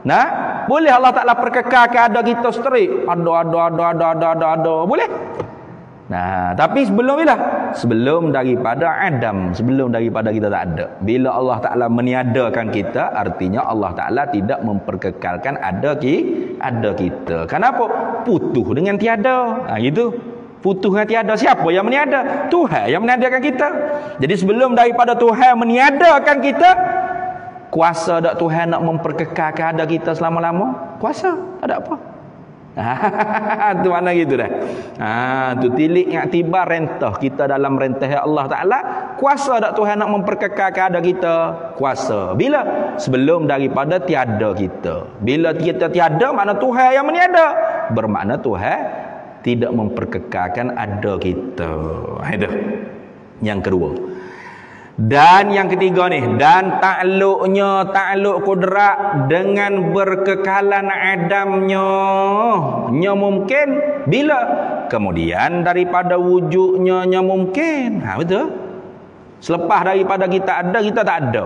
Nah, boleh Allah Taala perkekalkan ada kita straight. Ada. Boleh. Nah, tapi sebelum bila? Sebelum daripada Adam, sebelum daripada kita tak ada. Bila Allah Taala meniadakan kita, artinya Allah Taala tidak memperkekalkan ada kita. Kenapa? Putus dengan tiada. Gitu. Putus dengan tiada. Siapa yang meniada? Tuhan yang meniadakan kita. Jadi sebelum daripada Tuhan meniadakan kita, kuasa tak Tuhan nak memperkekalkan ada kita selama-lama? Kuasa. Tak ada apa. Tu mana gitu dah. Tu tilik iktibar rentah kita dalam rentah Allah Taala. Kuasa tak Tuhan nak memperkekalkan ada kita? Kuasa. Bila? Sebelum daripada tiada kita. Bila kita tiada, makna Tuhan yang meniada. Bermakna Tuhan tidak memperkekalkan ada kita. Itu yang kedua. Dan yang ketiga ni, dan takluk kudrat dengan berkekalan Adamnya mungkin bila kemudian daripada wujudnya mungkin. Betul. Selepas daripada kita ada, kita tak ada.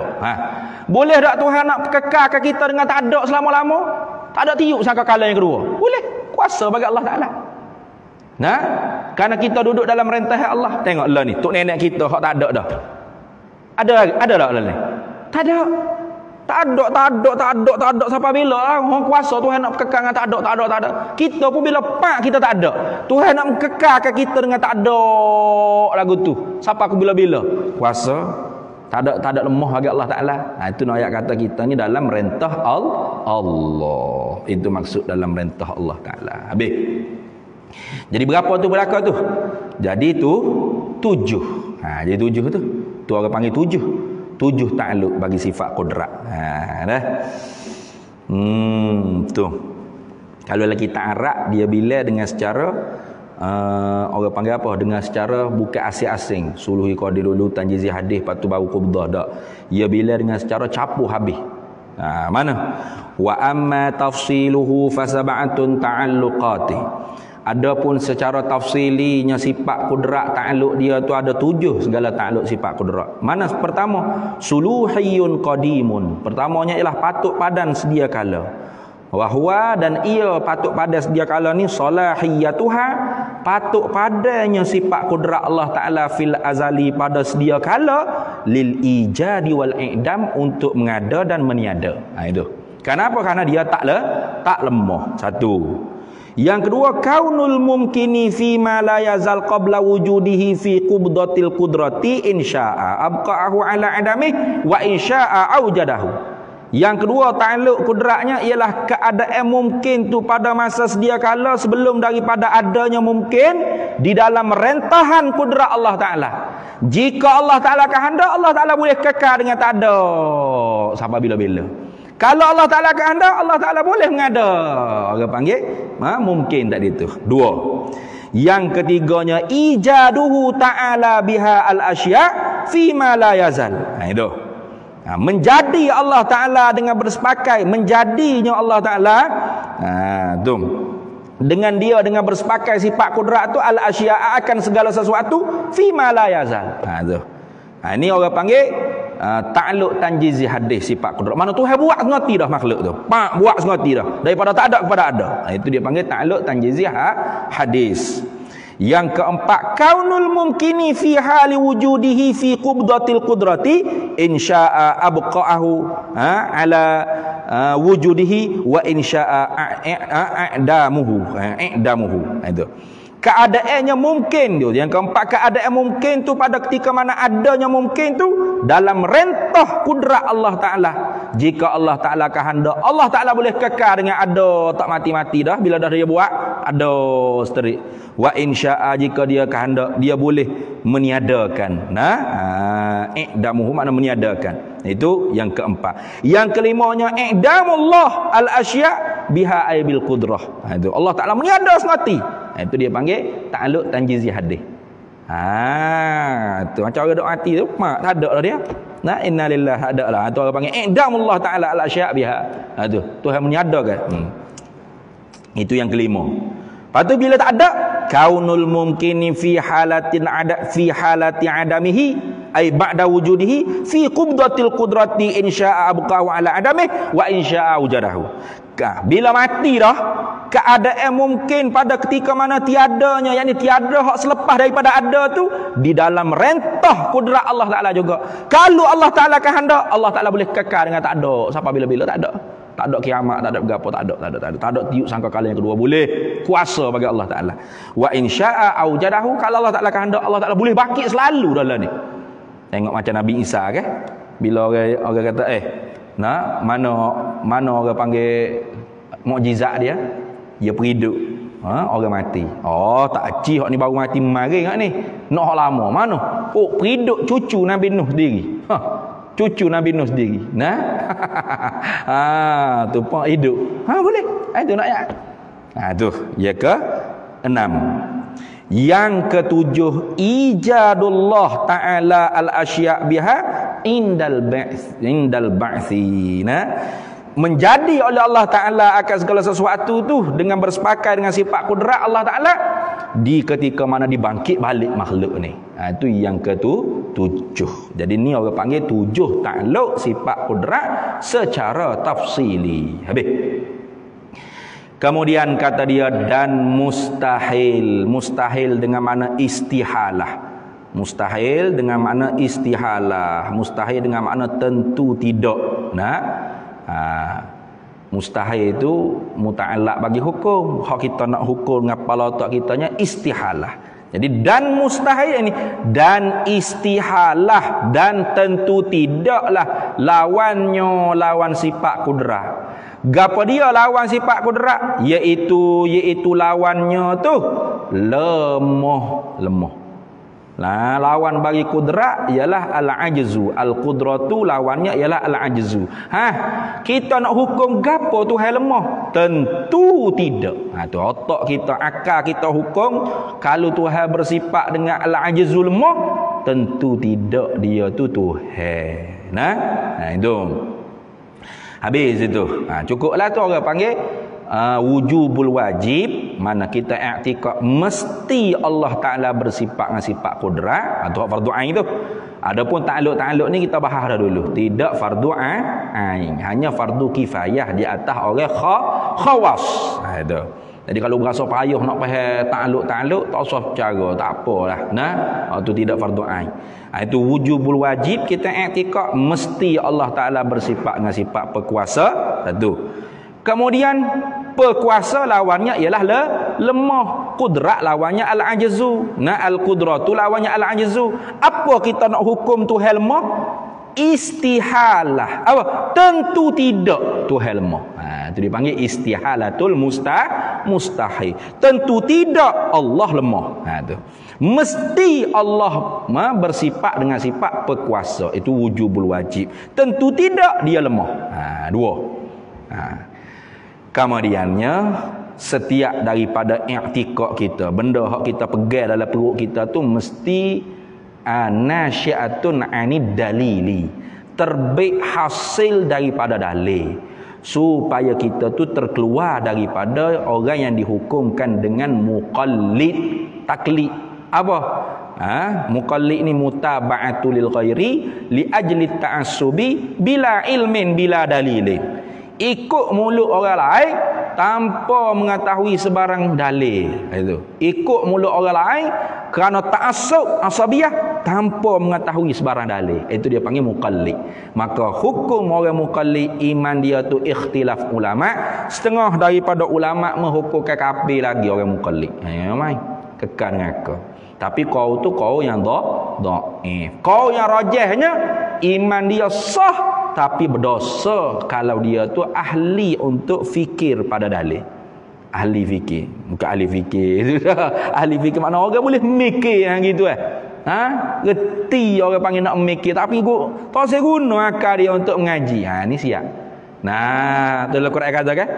Boleh tak Tuhan nak kekalkan kita dengan tak ada selama-lama? Tak ada tiup sangka kala yang kedua. Boleh. Kuasa bagi Allah Taala. Nah, kerana kita duduk dalam rentah Allah. Tengoklah ni, tok nenek kita hak tak ada dah. Ada tak lain? Tak ada. Tak ada sampai bila lah. Orang kuasa Tuhan nak kekal dengan tak ada. Kita pun bila pak kita tak ada. Tuhan nak kekalkan kita dengan tak ada lagu tu. Sampai aku bila-bila. Kuasa tak ada lemah bagi Allah Taala. Itu ayat kata kita ni dalam rentah Allah. Itu maksud dalam rentah Allah Taala. Habis. Jadi berapa tu belaka tu? Jadi tu 7. Jadi 7 tu. Tu orang panggil 7 takluk bagi sifat kudrat. Dah. Tu. Kalau lagi ta'arab dia bila dengan secara orang panggil apa? Dengan secara bukan asing-asing. Suluhi qadir dulu tanjizi hadis lepas tu baru qubdah dak. Dia bila dengan secara capu habis. Mana? Wa amma tafsiluhu fasab'atun ta'alluqati. Adapun secara tafsilinya sifat kudrat takluk dia tu ada 7 segala takluk sifat kudrat. Mana pertama? Suluhiyun qadimun. Pertamanya ialah patut padan sedia kala. Wahwa dan ia patut padan sedia kala ni salahiyatuha, patut padanya sifat kudrat Allah Taala fil azali pada sedia kala lil ijadi wal i'dam, untuk mengada dan meniada. Itu. Kenapa? Karena dia tak lemah. Satu. Yang kedua, kaunul mumkini fi ma la yazal qabla wujudihi fi qubdatil qudrati insya'a abqa'ahu ala adamih wa insya'a aujadahu. Yang kedua, takluk kudratnya ialah keadaan mungkin tu pada masa sedia kala sebelum daripada adanya mungkin di dalam rentahan kudrat Allah Taala. Jika Allah Taala kehendak, Allah Taala boleh kekal dengan tak ada sampai bila-bila. Kalau Allah Ta'ala kehendak, Allah Ta'ala boleh mengada. Orang panggil mungkin tak itu. 2. Yang ketiganya, ijaduhu ta'ala biha al-asya' fi ma la yazal. Itu. Menjadi Allah Ta'ala dengan bersepakai, menjadinya Allah Ta'ala. Tu. Dengan dia dengan bersepakai sifat kudrat tu al-asya' akan segala sesuatu fi ma la yazal. Tu. Ini orang panggil takluk tanjizi hadis sifat kudrat. Mana Tuhan buat sengerti dah makhluk tu. Buat sengerti dah. Daripada tak ada kepada ada. Itu dia panggil takluk tanjizi hadis. Yang keempat, kaunul mumkini fi hali wujudihi fi qubdatil qudrati insya'a abqa'ahu ala wujudihi wa insya'a i'damuhu. Itu keadaannya mungkin tu. Yang keempat, keadaan mungkin tu pada ketika mana adanya mungkin tu dalam rentah kudrat Allah Ta'ala. Jika Allah Ta'ala kehendak, Allah Ta'ala boleh kekal dengan ada, tak mati-mati dah. Bila dah dia buat, ada seterik. Wa insya'a, jika dia kehendak, dia boleh meniadakan. I'damuhu makna meniadakan. Itu yang keempat. Yang kelimanya, i'damullah al-asya' biha aibil qudrah. Itu Allah Ta'ala meniada senati. Itu dia panggil ta'alluq tanjizi hadis. Tu macam orang duk mati tu, mak tak ada lah dia. Innalillahi ada lah. Tu orang panggil i'damullah ta'ala al-asya' biha. Tu Tuhan meniadakan. Itu yang kelima. Lepas tu bila tak ada, kaunul mumkini fi halati adamihi ay ba'da wujudihi fi qubdatil qudrati insya'a abqahu ala adamih wa insya'a wujadahu. Bila mati dah, keadaan mungkin pada ketika mana tiadanya, yakni tiada hak selepas daripada ada tu di dalam rentah kudrat Allah Ta'ala juga. Kalau Allah Ta'ala kehendak, Allah Ta'ala boleh kekal dengan tak ada sampai bila-bila. Tak ada kiamat, tak ada berapa, tak ada tiup sangka kala yang kedua. Boleh kuasa bagi Allah Ta'ala. Wa insya'a aujadahu, kalau Allah Ta'ala kehendak, Allah Ta'ala boleh bakit selalu dalam ni. Tengok macam Nabi Isa kan, bila orang kata mana orang panggil mukjizat dia pergi hidup, orang mati. Tak cih hak ni baru mati maring hak ni, nak hak lama mana? Pergi hidup cucu Nabi Nuh sendiri. Cucu Nabi Nuh sendiri. Tu pun hidup. Boleh. Itu nak ayat. Tu ya ke 6. Yang ketujuh, ijadullah ta'ala al-asya' biha indal ba'thi. Menjadi oleh Allah Ta'ala akan segala sesuatu tu dengan bersepakat dengan sifat kudrat Allah Ta'ala di ketika mana dibangkit balik makhluk ni. Itu yang ketujuh. Jadi ni orang panggil 7 ta'alluq sifat kudrat secara tafsili. Habis. Kemudian kata dia, dan mustahil. Mustahil dengan makna istihalah. Mustahil dengan makna istihalah. Mustahil dengan makna tentu tidak. Mustahil itu muta'allaq bagi hukum. Hak kita nak hukum dengan kepala otak kitanya istihalah. Jadi dan mustahil ini, dan istihalah, dan tentu tidaklah lawannya lawan sifat kudrat. Gapo dia lawan sifat kudrat? Iaitu lawannya tu lemah. Lawan bagi kudrat ialah al-ajzu. Al-qudratu lawannya ialah al-ajzu. Kita nak hukum gapo Tuhan lemah? Tentu tidak. Tu otak kita, akal kita hukum kalau Tuhan bersifat dengan al-ajzu lemah, tentu tidak dia tu Tuhan. Itu. Habis itu. Cukuplah tu orang panggil wujubul wajib, mana kita i'tikad mesti Allah Ta'ala bersifat dengan sifat kudrat atau fardu ain tu. Adapun ta'alluq ni kita bahas dah dulu, tidak fardu ain, hanya fardu kifayah di atas orang khawas. Itu. Jadi kalau berasa payah nak faham ta'alluq tak usah cara, tak apalah. Itu tidak fardu ain. Itu wujubul wajib, kita i'tikad mesti Allah Ta'ala bersifat dengan sifat perkuasa. Satu. Kemudian perkuasa lawannya ialah lemah. Kudrat lawannya al-ajzu. Al-qudratu lawannya al-ajzu. Apa kita nak hukum Tuhan lemah? Istihalah. Apa? Tentu tidak Tuhan lemah. Itu dipanggil istihalatul mustahil. Tentu tidak Allah lemah. Itu. Mesti Allah bersifat dengan sifat perkuasa. Itu wujubul wajib. Tentu tidak dia lemah. Dua. Kemudiannya setiap daripada i'tikad kita, benda hak kita pegang dalam perut kita tu mesti nasyiatun anid dalili, terbit hasil daripada dalil, supaya kita tu terkeluar daripada orang yang dihukumkan dengan muqallid, taklid. Apa? Muqallid ni mutaba'atul lil ghairi li ajli ta'assubi bila ilmin bila dalilin. ikut mulut orang lain tanpa mengetahui sebarang dalil. Itu. Ikut mulut orang lain kerana ta'assub, asabiah tanpa mengetahui sebarang dalil. Itu dia panggil muqallid. Maka hukum orang muqallid iman dia tu ikhtilaf ulama. Setengah daripada ulama menghukumkan kafir lagi orang muqallid. Ya mai. Kekal dengan kau. Tapi kau tu kau yang dhaif. Kau yang rajahnya iman dia sah tapi berdosa kalau dia tu ahli untuk fikir pada dalil. Ahli fikir, bukan ahli fikir. Ahli fikir makna orang boleh mikir yang gitu Reti orang panggil nak mikir tapi tak saya guna akal dia untuk mengaji. Ni siap. Nah, tu Al-Quran kata kan?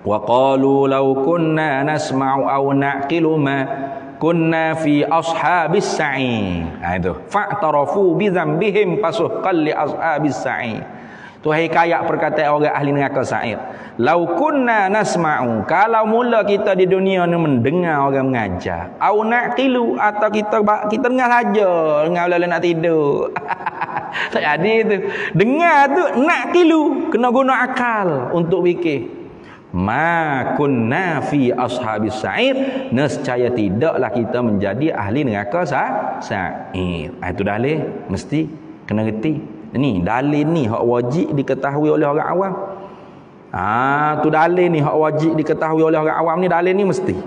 Wa qalu law kunna nasma'u aw naqilu ma kunna fi ashabis sa'ir. Itu. Fa'tarafu bi dzambihim fasuqqal li ashabis sa'ir. Tu hikayat perkataan orang ahli neraka sa'ir. Lau kunna nasma'u, kalau mula kita di dunia ni mendengar orang mengajar, au naqilu, atau kita dengar saja, dengar lalu nak tidur. Tak jadi tu. Dengar tu naqilu, kena guna akal untuk fikir. Ma kunna fi ashabis sa'ir, nescaya tidaklah kita menjadi ahli neraka sa'ir. Itu dalil mesti kena reti. Ni dalil ni hak wajib diketahui oleh orang awam. Tu dalil ni hak wajib diketahui oleh orang awam ni, dalil ni mesti.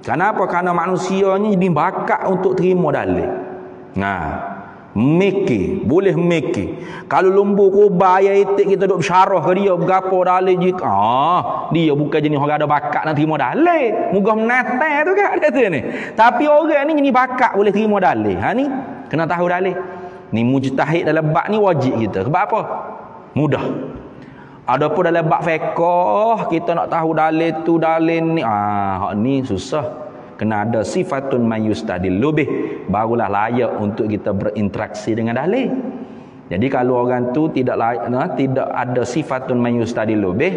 Kenapa? Kerana manusianya jadi bakat untuk terima dalil. Mikir, boleh mikir. Kalau lembu kubah ayat itik kita duk bersyarah ke dia berapa dalil jika dia bukan jenis orang ada bakat nak terima dalil. Mugah menatai tu kan dia tu ni. Tapi orang ni jenis bakat boleh terima dalil. Ni kena tahu dalil. Ni mujtahid dalam bab ni wajib kita. Sebab apa? Mudah. Adapun dalam bab fiqh kita nak tahu dalil tu dalil ni hak ni susah. Kena ada sifatun mayustadillu bih, barulah layak untuk kita berinteraksi dengan dalil. Jadi kalau orang tu tidak ada sifatun mayustadillu bih,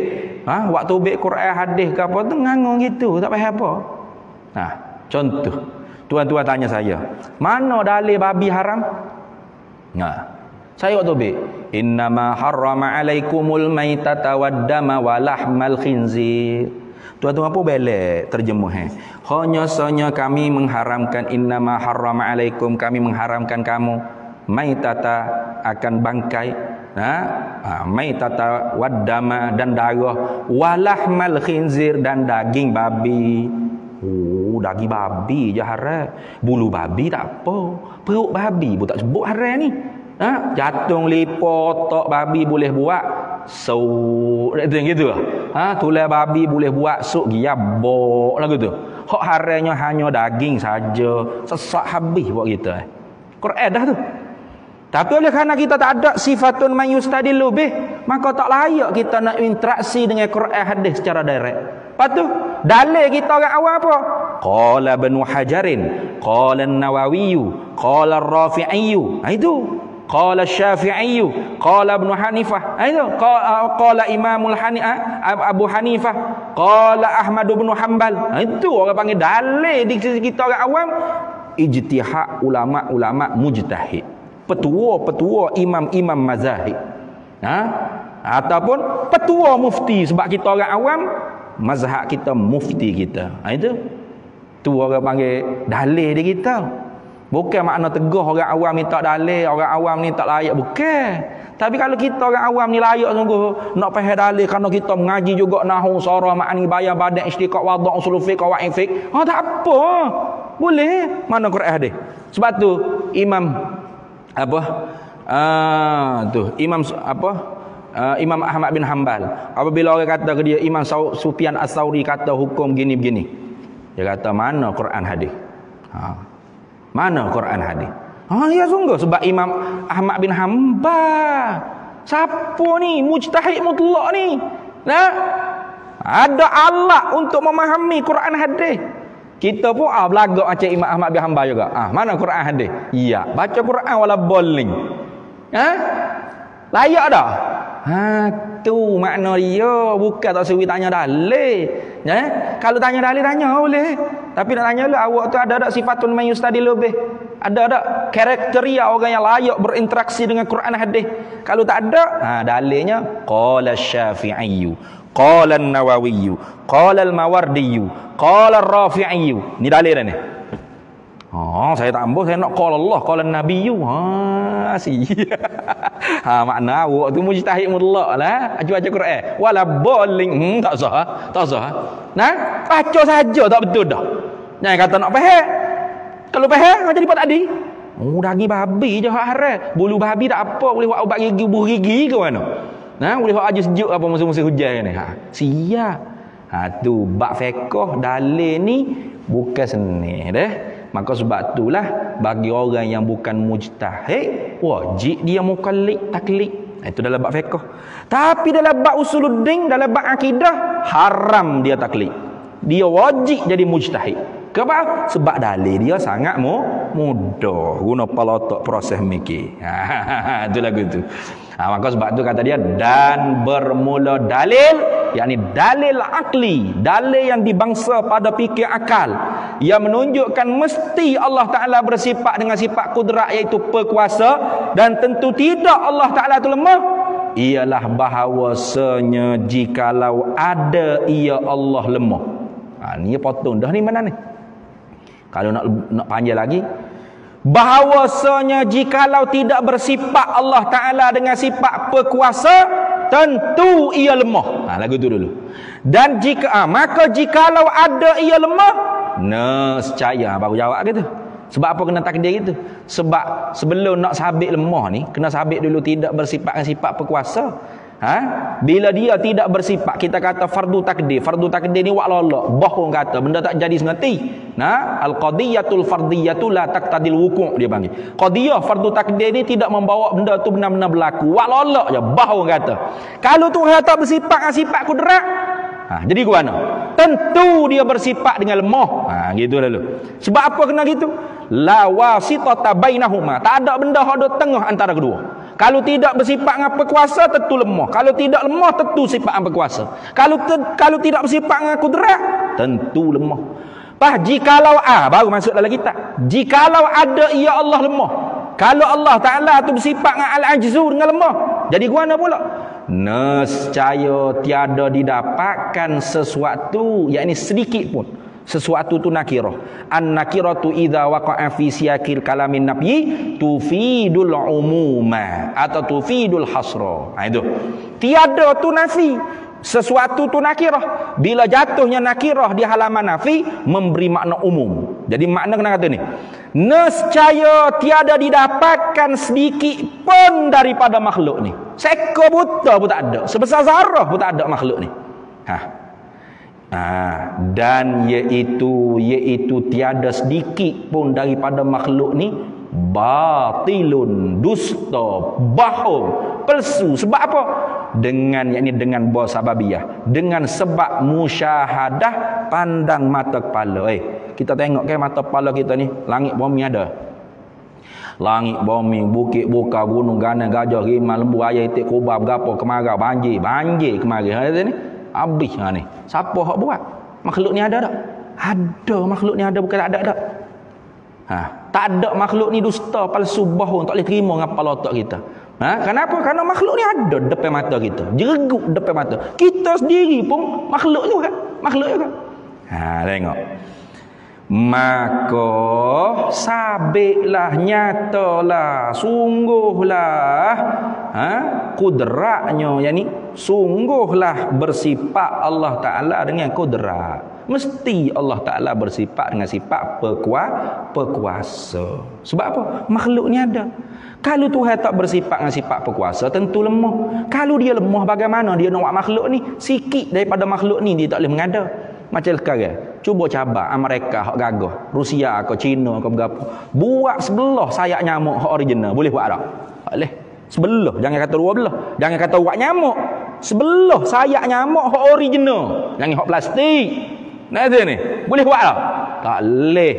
waktu baik Quran hadis ke apa tu ngangung gitu, tak faham apa. Contoh, tuan-tuan tanya saya, mana dalil babi haram? Saya waktu baik, innama harrama alaikumul maitata waddama wa lahmal khinzir. Tuan-tuan apa belak terjemah hanya sahaja kami mengharamkan, innama harrama alaikum, kami mengharamkan kamu maitata akan bangkai, maitata waddama dan darah, walahmal khinzir dan daging babi. Daging babi je haram. Bulu babi tak apa, perut babi pun tak sebut haram ni. Jatung lipo otak babi boleh buat sup gitu. Tulang babi boleh buat sup giabok lagu tu. Hak haramnya hanya daging saja, sesak habis buat kita. Quran dah tu. Tapi oleh kerana kita tak ada sifatun mayustadillu bih, maka tak layak kita nak interaksi dengan Quran hadis secara direct. Lepas tu dalil kita orang awam apa? Qala Ibnu Hajarin, qala An-Nawawi, qala Ar-Rafi'i. Itu qala Syafi'i, qala Ibnu Hanifah. Itu qala Imamul Abu Hanifah, qala Ahmad bin Hanbal. Itu orang panggil dalil di sisi kita orang awam. Ijtihad ulama-ulama mujtahid, petua-petua imam-imam mazahib, ataupun petua mufti. Sebab kita orang awam, mazhab kita mufti kita. Itu tu orang panggil dalil di kita. Bukan makna teguh orang awam ni tak dalil, orang awam ni tak layak, bukan. Tapi kalau kita orang awam ni layak sungguh nak faham dalil, kerana kita mengaji juga nahwu, sarah, ma'ani, bayan, badan, istiqaq, wadha', usul fiqh, qawaid fiqh. Tak apa. Boleh. Mana Quran hadis. Sebab tu Imam Imam Ahmad bin Hanbal, apabila orang kata ke dia, Imam Sufyan Ats-Tsauri kata hukum gini begini, dia kata mana Quran hadis? Mana Quran hadis? Ya sungguh, sebab Imam Ahmad bin Hanbal siapa ni? Mujtahid mutlak ni. Ada alat untuk memahami Quran hadis. Kita pun belagak macam Imam Ahmad bin Hanbal juga. Mana Quran hadis? Ya, baca Quran wala bolling. Layak dah. Tu makna dia. Bukan tak suruh tanya dalil. Kalau tanya dalil, tanya boleh. Tapi nak tanya lah, awak tu ada tak sifatun man yustadillu bih? Ada tak karakteria orang yang layak berinteraksi dengan Quran hadis? Kalau tak ada, dalilnya qala Syafi'i, qala An-Nawawi, qala Al-Mawardi, qala Ar-Rafi'i. Ni dalil dah ni. Saya tak ambil, saya nak qala Allah, qala Nabi. Makna awak tu mujtahid mutlak lah, baca Quran. Wala bolling, tak sah, tak sah. Nah, baca saja tak betul dah. Jangan kata nak faham. Kalau faham jadi pak tadi. Daging babi je hak haram. Bulu babi tak apa, boleh buat ubat gigi, buah gigi ke mana? Nah, boleh buat aja sejuk apa musim-musim hujan ni. Siap. Tu bab fiqh dalil ni bukan seni dah. Maka sebab itulah bagi orang yang bukan mujtahid wajib dia mukallid taklid. Itu dalam bab fiqh. Tapi dalam bab usuluddin, dalam bab akidah haram dia taklid. Dia wajib jadi mujtahid. Kenapa? Sebab dalil dia sangat mudah. Guna kepala otak proses mikir. Itu lagu tu. Maka sebab tu kata dia dan bermula dalil, yakni dalil akli, dalil yang dibangsa pada fikir akal, yang menunjukkan mesti Allah Ta'ala bersifat dengan sifat kudrat, iaitu perkuasa, dan tentu tidak Allah Ta'ala itu lemah. Ialah bahawasanya jikalau ada ia Allah lemah. Ni potong dah ni mana ni? Kalau nak panjang lagi, bahawasanya jikalau tidak bersifat Allah Ta'ala dengan sifat perkuasa, tentu ia lemah. Lagu tu dulu. Dan maka jikalau ada ia lemah, nescaya. Baru jawab gitu. Sebab apa kena takdir gitu? Sebab sebelum nak sabit lemah ni, kena sabit dulu tidak bersifat dengan sifat perkuasa. Bila dia tidak bersifat, kita kata fardu takdir. Fardu takdir ni wak lolak, bohong kata, benda tak jadi sengerti. Al-qadiyatul fardiyatu la taqtadil wuku', dia panggil. Qadiyah fardu takdir ni tidak membawa benda tu benar-benar berlaku. Wak lolak je, bohong kata. Kalau Tuhan tak bersifat dengan sifat kudrat, jadi ke mana? Tentu dia bersifat dengan lemah. Gitu lalu. Sebab apa kena gitu? La wasitata bainahuma. Tak ada benda ada tengah antara kedua. Kalau tidak bersifat dengan perkuasa, tentu lemah. Kalau tidak lemah, tentu sifat dengan perkuasa. Kalau tidak bersifat dengan kudrat, tentu lemah. Jikalau baru masuk dalam kitab. Jikalau ada ia Allah lemah. Kalau Allah Ta'ala tu bersifat dengan al-ajzu, dengan lemah, jadi guna pula? Nescaya tiada didapatkan sesuatu, yakni sedikit pun, sesuatu tu nakirah. An-nakiratu idza waqa'a fi siyaqil kalamin nafyi tufidul umuma atau tufidul hasra. Itu. Tiada tu nafi. Sesuatu tu nakirah. Bila jatuhnya nakirah di halaman nafi, memberi makna umum. Jadi makna kena kata ni, nescaya tiada didapatkan sedikit pun daripada makhluk ni. Seekor buta pun tak ada. Sebesar zarah pun tak ada makhluk ni. Dan iaitu tiada sedikit pun daripada makhluk ni batilun, dusta, bohong, palsu. Sebab apa? Dengan buah sababiyah, dengan sebab musyahadah, pandang mata kepala. Kita tengok kan mata kepala kita ni, langit bumi ada. Langit bumi, bukit buka, gunung gana, gajah, rimau, lembu, ayam, itik, kubah, berapa, kemarau, banjir kemarau. Ni habis ni. Siapa hak buat? Makhluk ni ada tak? Ada, makhluk ni ada, bukan tak ada tak? Tak ada makhluk ni dusta, palsu, bohong, tak boleh terima dengan kepala otak kita. Kenapa? Kerana makhluk ni ada depan mata kita, jeregut depan mata. Kita sendiri pun makhluk juga. Makhluk juga. Tengok. Maka sabitlah, nyatalah, sungguhlah kudratnya, yakni sungguhlah bersifat Allah Ta'ala dengan kudrat. Mesti Allah Ta'ala bersifat dengan sifat perkuasa. Sebab apa? Makhluk ni ada. Kalau Tuhan tak bersifat dengan sifat perkuasa, tentu lemah. Kalau dia lemah, bagaimana dia nak buat makhluk ni? Sikit daripada makhluk ni dia tak boleh mengada. Macam sekarang, cuba cabar Amerika hak gagah, Rusia ke China ke berapa, buat sebelah sayap nyamuk hak original, boleh buat tak? Tak boleh. Sebelah, jangan kata dua belah. Jangan kata buat nyamuk. Sebelah sayap nyamuk hak original. Jangan hak plastik. Nah tu ni, boleh buat tak? Tak boleh.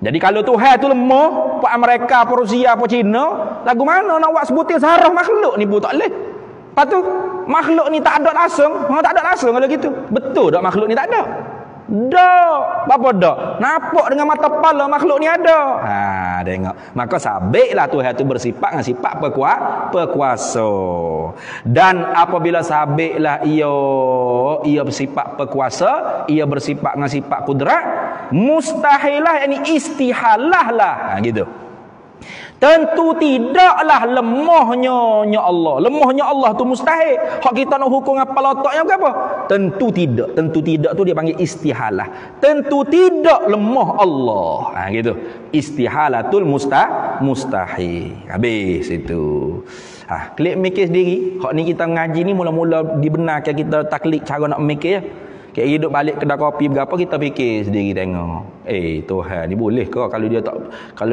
Jadi kalau Tuhan tu lemah, buat Amerika, Rusia, China, lagu mana nak buat sebutir sarah makhluk ni pun tak boleh. Lepas tu makhluk ni tak ada langsung. Tak ada langsung kalau gitu. Betul tak makhluk ni tak ada? Dak. Apa dak? Nampak dengan mata kepala makhluk ni ada. Tengok. Maka sabitlah Tuhan tu bersifat dengan sifat berkuasa. Dan apabila sabitlah ia bersifat berkuasa, ia bersifat dengan sifat kudrat, mustahilah, yakni istihalah lah. Gitu. Tentu tidaklah lemahnya Allah. Lemahnya Allah tu mustahil. Hak kita nak hukum apa otaknya apa? Tentu tidak. Tentu tidak tu dia panggil istihalah. Tentu tidak lemah Allah. Gitu. Istihalatul mustahil. Habis itu. Klik mikir sendiri. Hak ni kita mengaji ni mula-mula dibenarkan kita taklid cara nak mikir ya. Kayak hidup balik kedai kopi berapa kita fikir sendiri tengok. Tuhan ni boleh ke kalau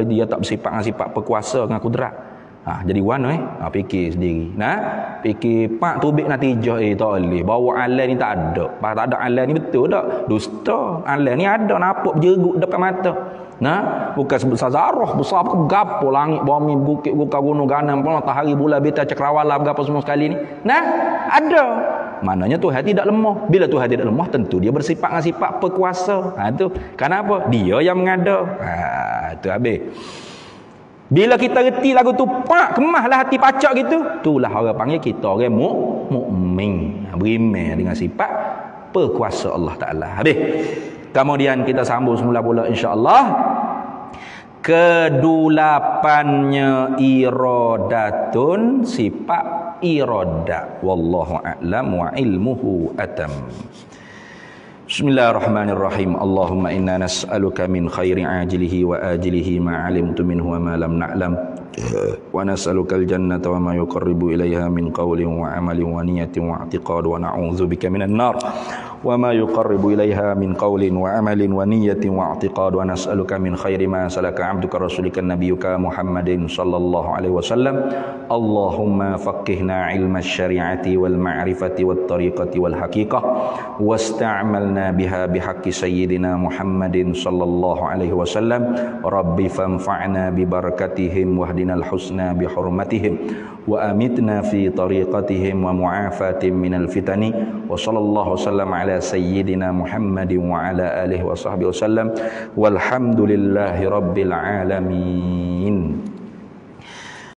dia tak bersifat dengan sifat berkuasa dengan kudrat. Jadi warna fikir sendiri. Fikir pak tubik natijah tak boleh. Bawa alam ni tak ada. Tak ada alam ni betul tak? Dusta. Alam ni ada nampak berjeruk depan mata. Bukan sebesar zarah, besar apa gapo langit bumi bukit gunung ganam matahari bulan bintang cakrawala berapa semua sekali ni. Ada. Maknanya Tuhan tidak lemah. Bila Tuhan tidak lemah, tentu dia bersifat dengan sifat berkuasa. Tu kenapa? Dia yang mengada. Tu habis. Bila kita reti lagu tu kemahlah hati pacak gitu, itulah orang panggil kita orang mukmin, beriman dengan sifat berkuasa Allah Taala. Habis. Kemudian kita sambung semula pula insya-Allah. Kedulapannya iradatun, sifat iradat. Wallahu a'lam wa ilmuhu atam. Bismillahirrahmanirrahim. Allahumma inna nas'aluka min khairi ajilihi wa ajilihi ma 'alimtu minhu wa ma lam na'lam. Wa nas'aluka al-jannata wa ma yuqarribu ilayha min qawlin wa 'amalin wa niyatin wa i'tiqad wa na'udzubika minan nar. وما يقرب إليها من قول وعمل ونية واعتقاد ونسألك من خير ما سلك عبدك رسولك نبيك محمد صلى الله عليه وسلم اللهم فقهنا علم الشريعة والمعرفة والطريقة والحقيقة واستعملنا بها بحق سيدنا محمد صلى الله عليه وسلم رب فانفعنا ببركتهم واهدنا الحسنى بحرمتهم وأمتنا في طريقتهم ومعافاة من الفتن وصلى الله وسلم على سيدنا محمد وعلى آله وصحبه وسلم والحمد لله رب العالمين.